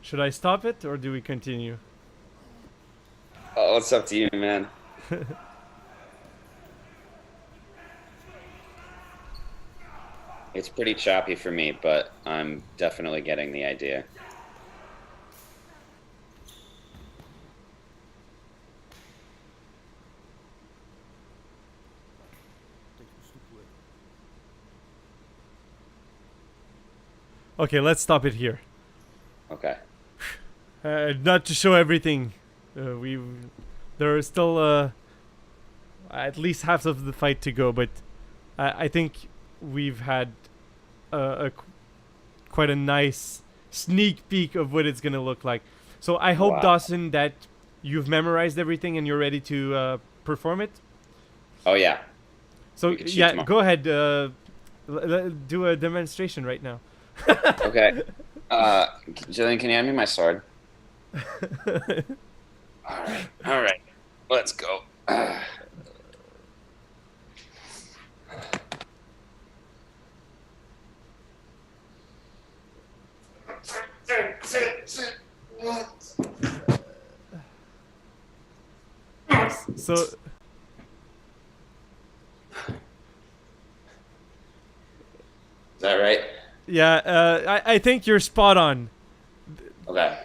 Should I stop it, or do we continue? Oh, it's up to you, man. It's pretty choppy for me, but I'm definitely getting the idea. Okay, let's stop it here. Okay. Not to show everything. There are still at least half of the fight to go, but I think we've had quite a nice sneak peek of what it's gonna look like. So I hope, Wow. Dawson, that you've memorized everything and you're ready to perform it. Oh yeah. So We could shoot yeah, tomorrow. go ahead. Do a demonstration right now. Okay. Jillian, can you hand me my sword? All right. Let's go. So Is that right? yeah, I think you're spot on. Okay.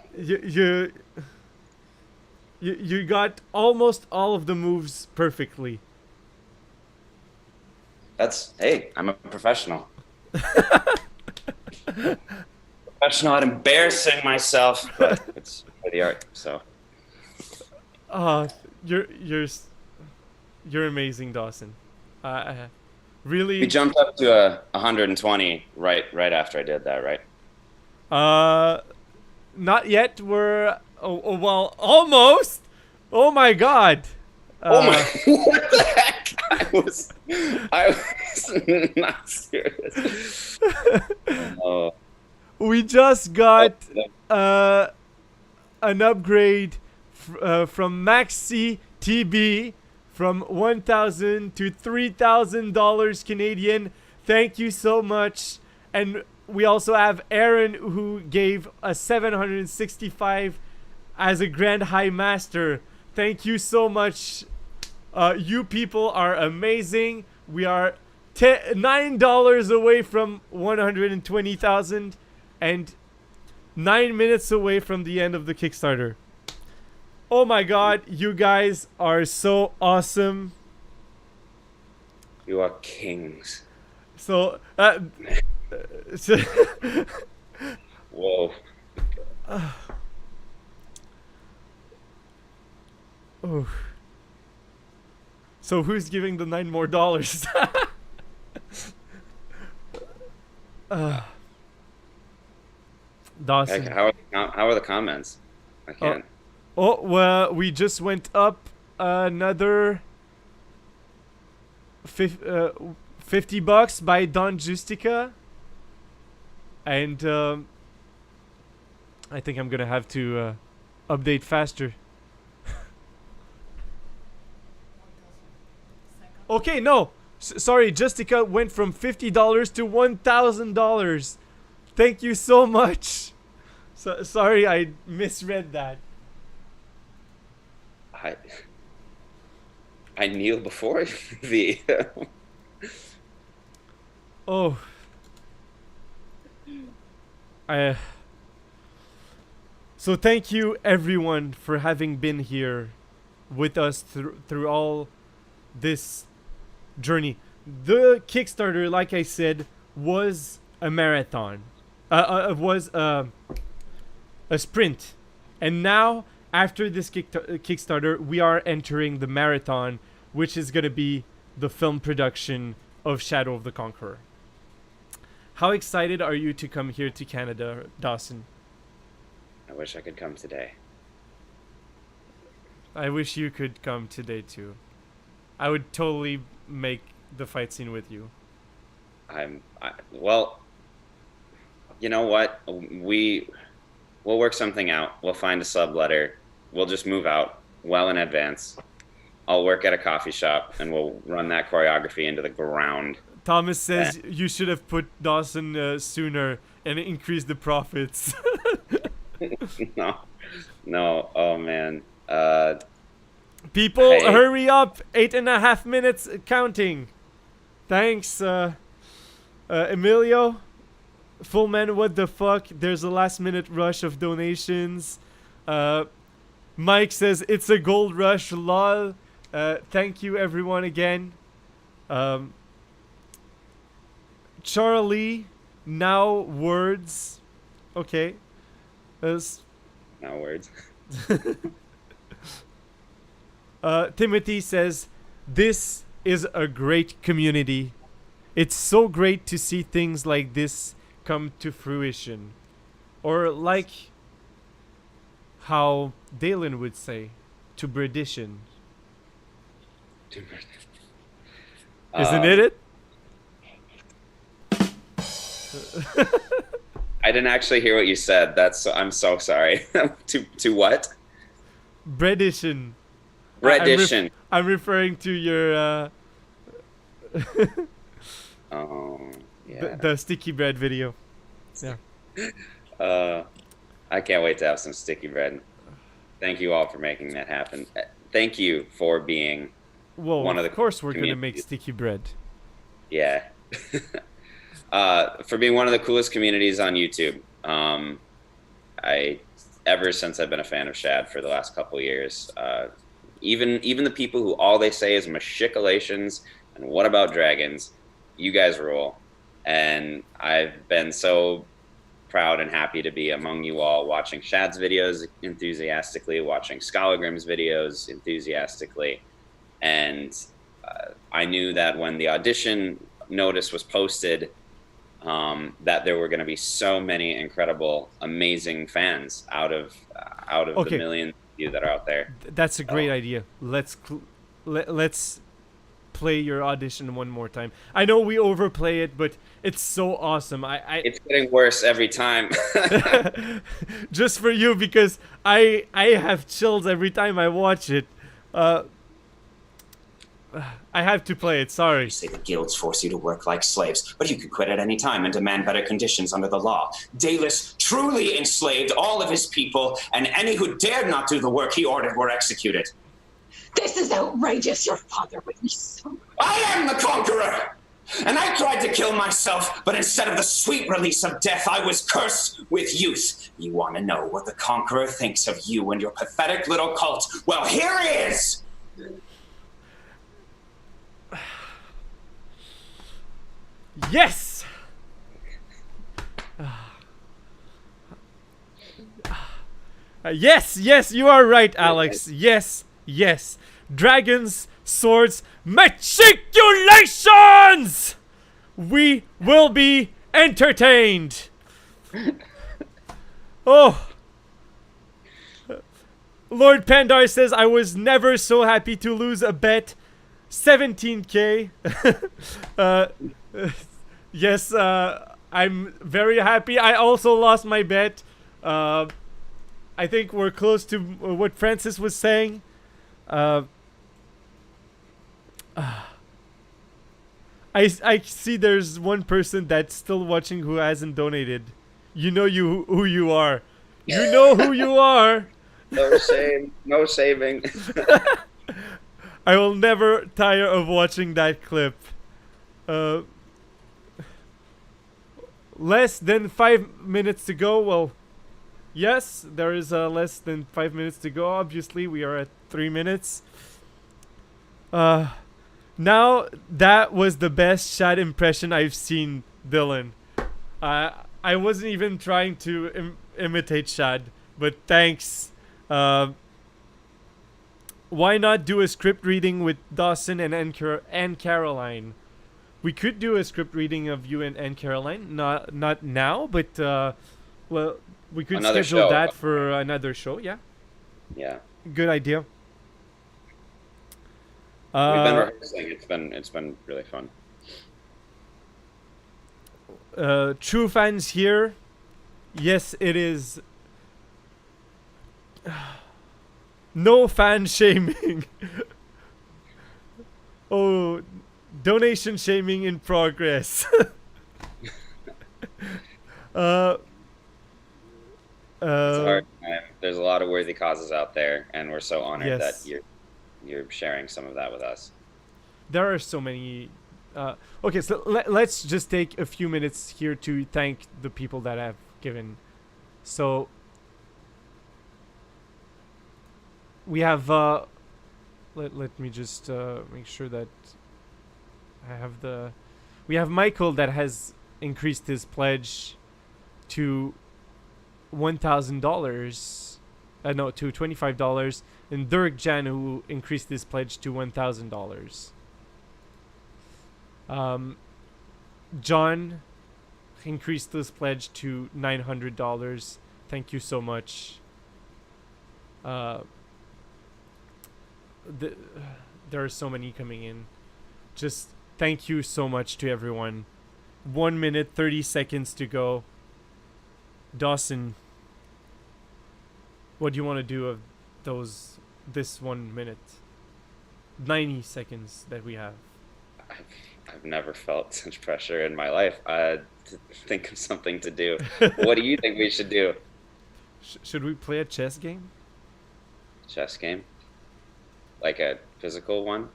You got almost all of the moves perfectly. Hey, I'm a professional. Professional at embarrassing myself, but it's for the art, so. You're amazing, Dawson. Really. We jumped up to 120 right after I did that, right? Not yet. We're well, almost. Oh my God. Oh my! What the heck? I was not serious. Oh. We just got an upgrade from Maxi TB from $1,000 to $3,000 Canadian. Thank you so much. And we also have Aaron, who gave a 765 as a Grand High Master. Thank you so much. You people are amazing. We are $9 away from 120,000 and 9 minutes away from the end of the Kickstarter. Oh my God, you guys are so awesome. You are kings. So, Whoa. Oh. So who's giving the $9 more? Dawson. Heck, how are the comments? I can't. Oh, well, we just went up another $50 by Don Justica. And I think I'm gonna have to update faster. Okay, no. Sorry, Justica went from $50 to $1,000. Thank you so much. Sorry, I misread that. I kneel before thee. Oh. So thank you everyone for having been here with us through all this journey. The Kickstarter, like I said, was a marathon. Was a sprint. And now, after this Kickstarter, we are entering the marathon, which is going to be the film production of Shadow of the Conqueror. How excited are you to come here to Canada, Dawson? I wish I could come today. I wish you could come today too. I would totally make the fight scene with you. Well, you know what? We'll work something out. We'll find a subletter. We'll just move out well in advance. I'll work at a coffee shop and we'll run that choreography into the ground. Thomas says you should have put Dawson sooner and increase the profits. No. Oh man. People, hurry up! 8.5 minutes counting. Thanks, Emilio. Full man, what the fuck? There's a last minute rush of donations. Mike says it's a gold rush, lol. Thank you everyone again. Charlie, now words. Okay. Now words. Timothy says, this is a great community. It's so great to see things like this come to fruition. Or like how Dalen would say, to Bredition. Isn't it? I didn't actually hear what you said. I'm so sorry. to what? Bredition. Bredition. I'm referring to your oh, yeah. the sticky bread video. Yeah. I can't wait to have some sticky bread. Thank you all for making that happen. Thank you for being one of the. Of course, we're gonna make sticky bread. Yeah. For being one of the coolest communities on YouTube. Ever since I've been a fan of Shad for the last couple of years, even the people who all they say is machicolations and what about dragons, you guys rule. And I've been so proud and happy to be among you all, watching Shad's videos enthusiastically, watching Scholagrim's videos enthusiastically. And I knew that when the audition notice was posted, that there were going to be so many incredible, amazing fans out of the million of you that are out there. That's a great idea. Let's play your audition one more time. I know we overplay it, but it's so awesome. It's getting worse every time. Just for you, because I have chills every time I watch it. I have to play it, sorry. You say the guilds force you to work like slaves, but you could quit at any time and demand better conditions under the law. Dalus truly enslaved all of his people, and any who dared not do the work he ordered were executed. This is outrageous. Your father would be so... I am the Conqueror! And I tried to kill myself, but instead of the sweet release of death, I was cursed with youth. You want to know what the Conqueror thinks of you and your pathetic little cult? Well, here he is! Yes! Yes, you are right, Alex. Yes. Dragons, swords, matriculations! We will be entertained. Oh. Lord Pandar says, I was never so happy to lose a bet. 17K. Yes, I'm very happy. I also lost my bet. I think we're close to what Francis was saying. I see there's one person that's still watching who hasn't donated. You know who you are. You know who you are. No shame, no saving. I will never tire of watching that clip. Less than 5 minutes to go. Well, yes, there is less than 5 minutes to go. Obviously, we are at 3 minutes. Now, that was the best Shad impression I've seen, Dylan. I wasn't even trying to imitate Shad, but thanks. Why not do a script reading with Dawson and Anne-Carolyne? We could do a script reading of you and Anne-Carolyne. Not now, but well, we could Another schedule show. that for another show. Yeah. Yeah. Good idea. We've been rehearsing. It's been really fun. True fans here. Yes, it is. No fan shaming. Oh, donation shaming in progress. It's hard. There's a lot of worthy causes out there, and we're so honored Yes. that you're sharing some of that with us. There are so many. Okay, so let's just take a few minutes here to thank the people that have given. So we have. Let me just make sure that I have the. We have Michael that has increased his pledge to $1,000. No, to $25, and Dirk Jan, who increased his pledge to $1,000. John increased his pledge to $900. Thank you so much. There are so many coming in. Just thank you so much to everyone. 1 minute 30 seconds to go. Dawson, what do you want to do of this 1 minute? 90 seconds that we have. I've never felt such pressure in my life. To think of something to do. What do you think we should do? Should we play a chess game? Chess game? Like a physical one?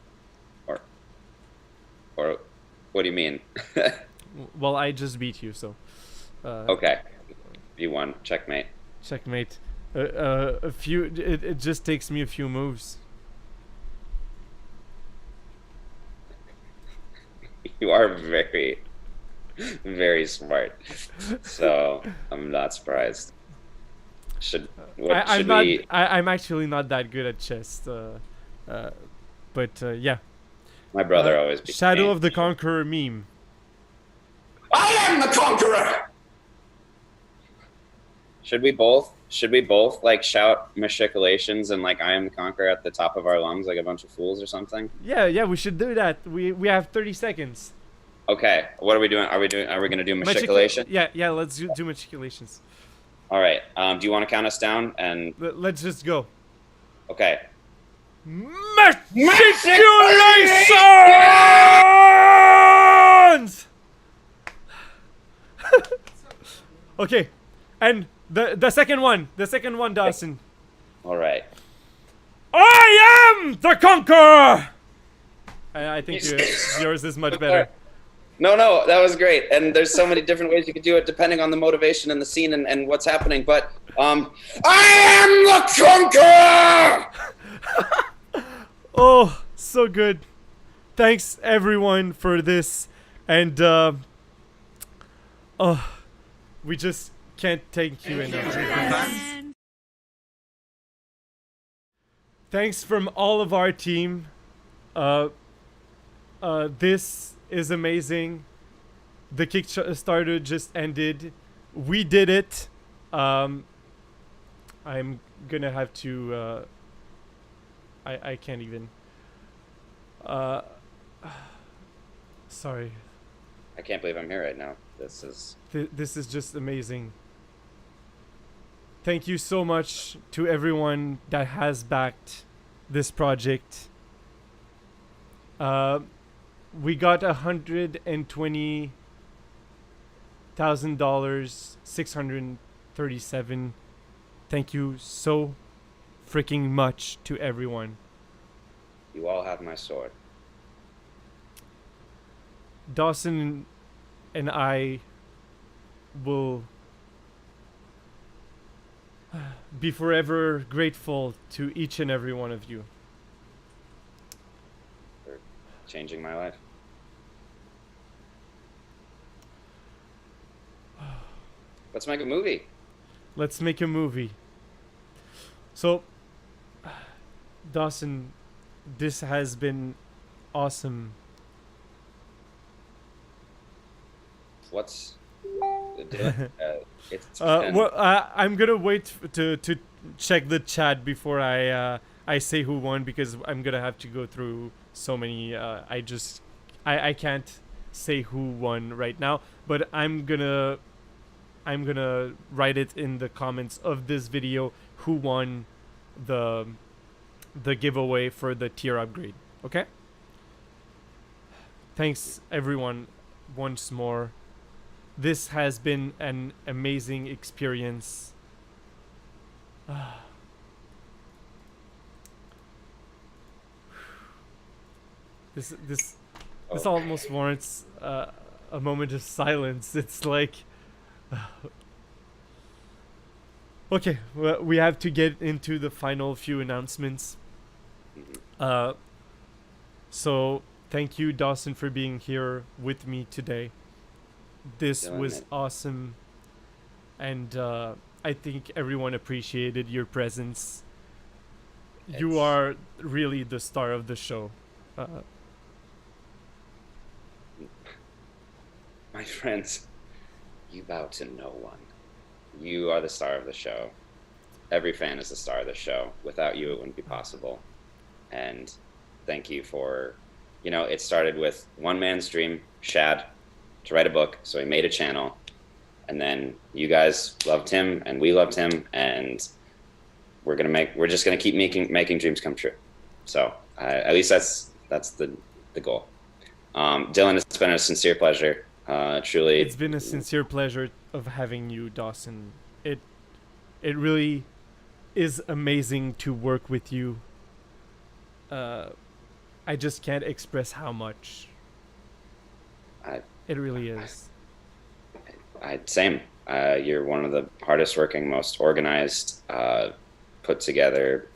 Or what do you mean? Well, I just beat you, so. Okay. You won. Checkmate. Checkmate. A few. It just takes me a few moves. You are very, very smart. So I'm not surprised. I'm actually not that good at chess. But yeah. My brother always beat Shadow me. of the Conqueror meme. I am the Conqueror! Should we both like shout machicolations and like I am the Conqueror at the top of our lungs like a bunch of fools or something? Yeah, we should do that. We have 30 seconds. Okay, what are we doing? Are we gonna do machicolation? Yeah, let's do machicolations. All right. Do you want to count us down and Let's just go. Okay. Machicolations! Okay, and the second one, Dawson. All right. I am the Conqueror. I think yours is much better. No, that was great. And there's so many different ways you could do it depending on the motivation and the scene and what's happening. But I am the Conqueror! Oh, so good. Thanks everyone for this. And we just can't thank you enough. Thanks from all of our team. This is amazing. The Kickstarter just ended. We did it. I'm gonna have to I can't even sorry. I can't believe I'm here right now. This is just amazing. Thank you so much to everyone that has backed this project. We got $120,000, 637. Thank you so freaking much to everyone. You all have my sword. Dawson and I will be forever grateful to each and every one of you. For changing my life. Let's make a movie. Let's make a movie. So, Dawson, this has been awesome. What's the deal? It's well, I'm gonna wait to check the chat before I say who won, because I'm gonna have to go through so many. I can't say who won right now, but I'm gonna write it in the comments of this video who won the giveaway for the tier upgrade. Okay? Thanks everyone once more. This has been an amazing experience. This almost warrants a moment of silence. It's like okay, well, we have to get into the final few announcements. So thank you, Dawson, for being here with me today. This was awesome, and I think everyone appreciated your presence. You are really the star of the show. My friends, you bow to no one. You are the star of the show. Every fan is the star of the show. Without you, it wouldn't be possible. And thank you for, it started with one man's dream, Shad, to write a book. So he made a channel, and then you guys loved him, and we loved him, and we're just gonna keep making dreams come true. So at least that's the goal. Dylan, it's been a sincere pleasure. Truly, it's been a sincere pleasure of having you, Dawson. It really is amazing to work with you. I just can't express how much. It really is. Same. You're one of the hardest working, most organized, put together,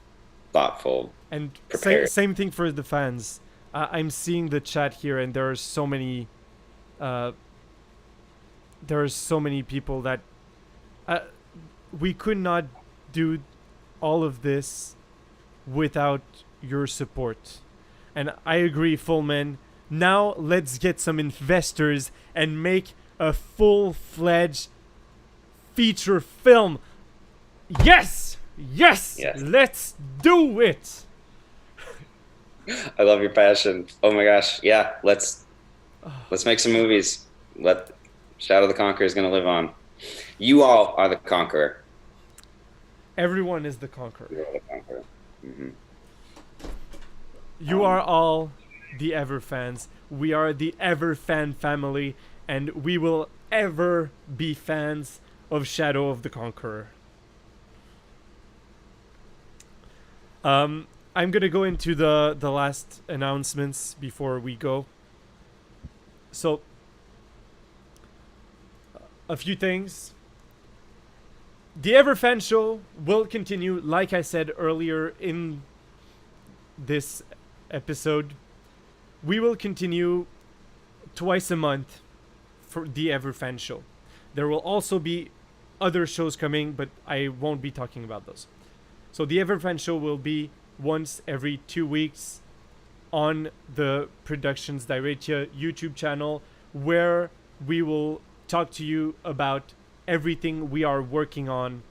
thoughtful, and prepared. Same thing for the fans. I'm seeing the chat here, and there are so many. There are so many people that we could not do all of this without your support. And I agree, Fullman. Now let's get some investors and make a full-fledged feature film. Yes! Yes! Let's do it! I love your passion. Oh my gosh. Yeah, let's make some movies. Shadow the Conqueror is going to live on. You all are the Conqueror. Everyone is the Conqueror. You are the Conqueror. Mm-hmm. You are all the Everfans. We are the Everfan family, and we will ever be fans of Shadow of the Conqueror. I'm gonna go into the last announcements before we go. So, a few things. The Everfan show will continue, like I said earlier in this episode. We will continue twice a month for the Everfan show. There will also be other shows coming, but I won't be talking about those. So the Everfan show will be once every 2 weeks on the Productions Diratia YouTube channel, where we will talk to you about everything we are working on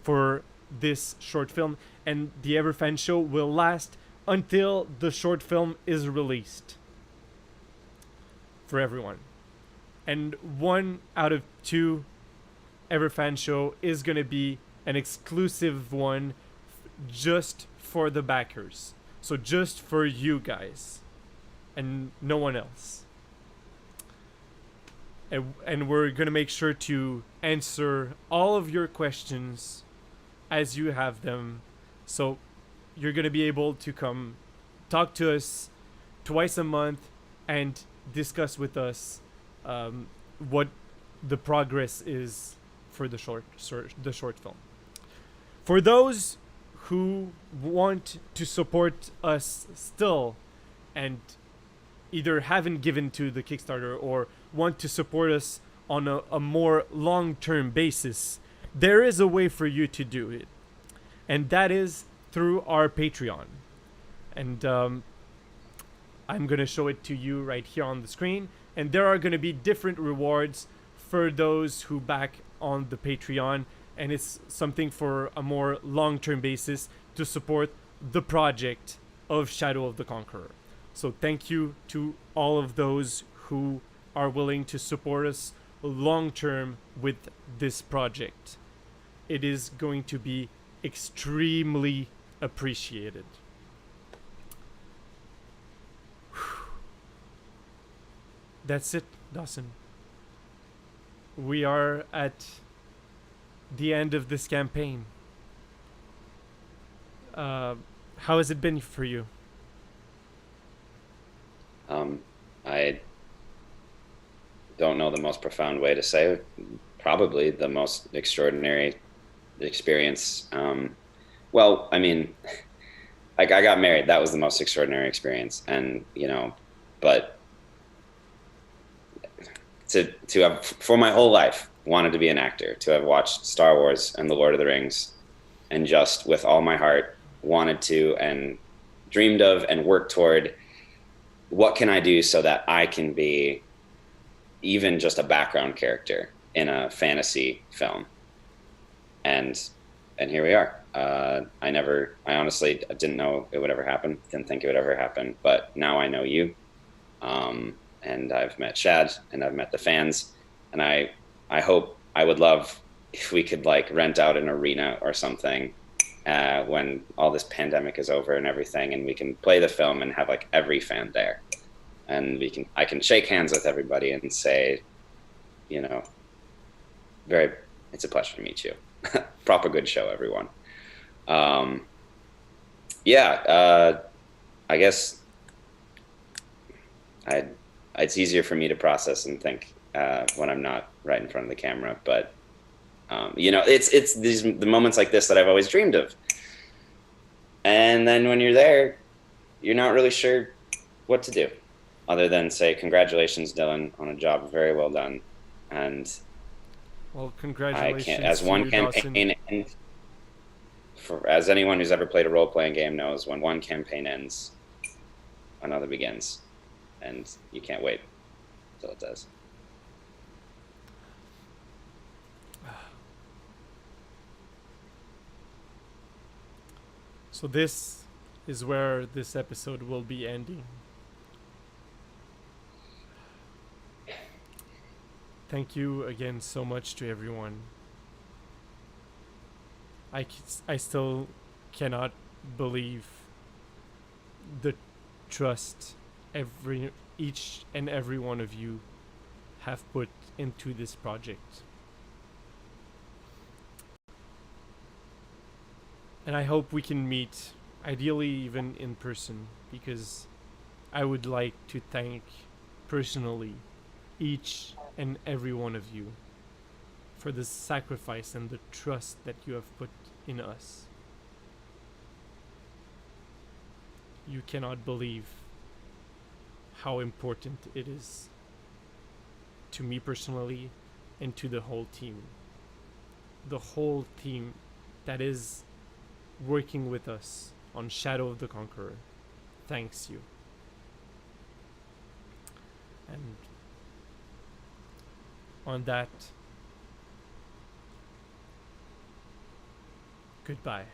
for this short film, and the Everfan show will last until the short film is released for everyone. And 1 out of 2 Everfan show is gonna be an exclusive one just for the backers. So just for you guys and no one else. And we're going to make sure to answer all of your questions as you have them. So you're going to be able to come talk to us twice a month and discuss with us what the progress is for the short film. For those who want to support us still and either haven't given to the Kickstarter or want to support us on a more long-term basis, there is a way for you to do it, and that is through our Patreon. And I'm going to show it to you right here on the screen, and there are going to be different rewards for those who back on the Patreon, and it's something for a more long-term basis to support the project of Shadow of the Conqueror. So thank you to all of those who are willing to support us long-term with this project. It is going to be extremely appreciated. That's it, Dawson. We are at the end of this campaign. How has it been for you? I don't know the most profound way to say it. Probably the most extraordinary experience. Well, I mean, like I got married. That was the most extraordinary experience. And, you know, but to have, for my whole life, wanted to be an actor, to have watched Star Wars and The Lord of the Rings, and just with all my heart wanted to and dreamed of and worked toward, what can I do so that I can be even just a background character in a fantasy film? And here we are. I honestly didn't know it would ever happen. Didn't think it would ever happen. But now I know you. And I've met Shad, and I've met the fans. And I would love if we could like rent out an arena or something when all this pandemic is over and everything, and we can play the film and have like every fan there, and I can shake hands with everybody and say, you know, it's a pleasure to meet you. Proper good show, everyone. I guess it's easier for me to process and think when I'm not right in front of the camera, but you know, it's the moments like this that I've always dreamed of. And then when you're there, you're not really sure what to do other than say, congratulations, Dylan, on a job very well done. And well, congratulations. As one campaign ends, as anyone who's ever played a role-playing game knows, when one campaign ends, another begins. And you can't wait until it does. So this is where this episode will be ending. Thank you again so much to everyone. I still cannot believe the trust each and every one of you have put into this project. And I hope we can meet, ideally even in person, because I would like to thank personally each and every one of you for the sacrifice and the trust that you have put in us. You cannot believe how important it is to me personally and to the whole team. The whole team that is working with us on Shadow of the Conqueror thanks you. And on that, goodbye.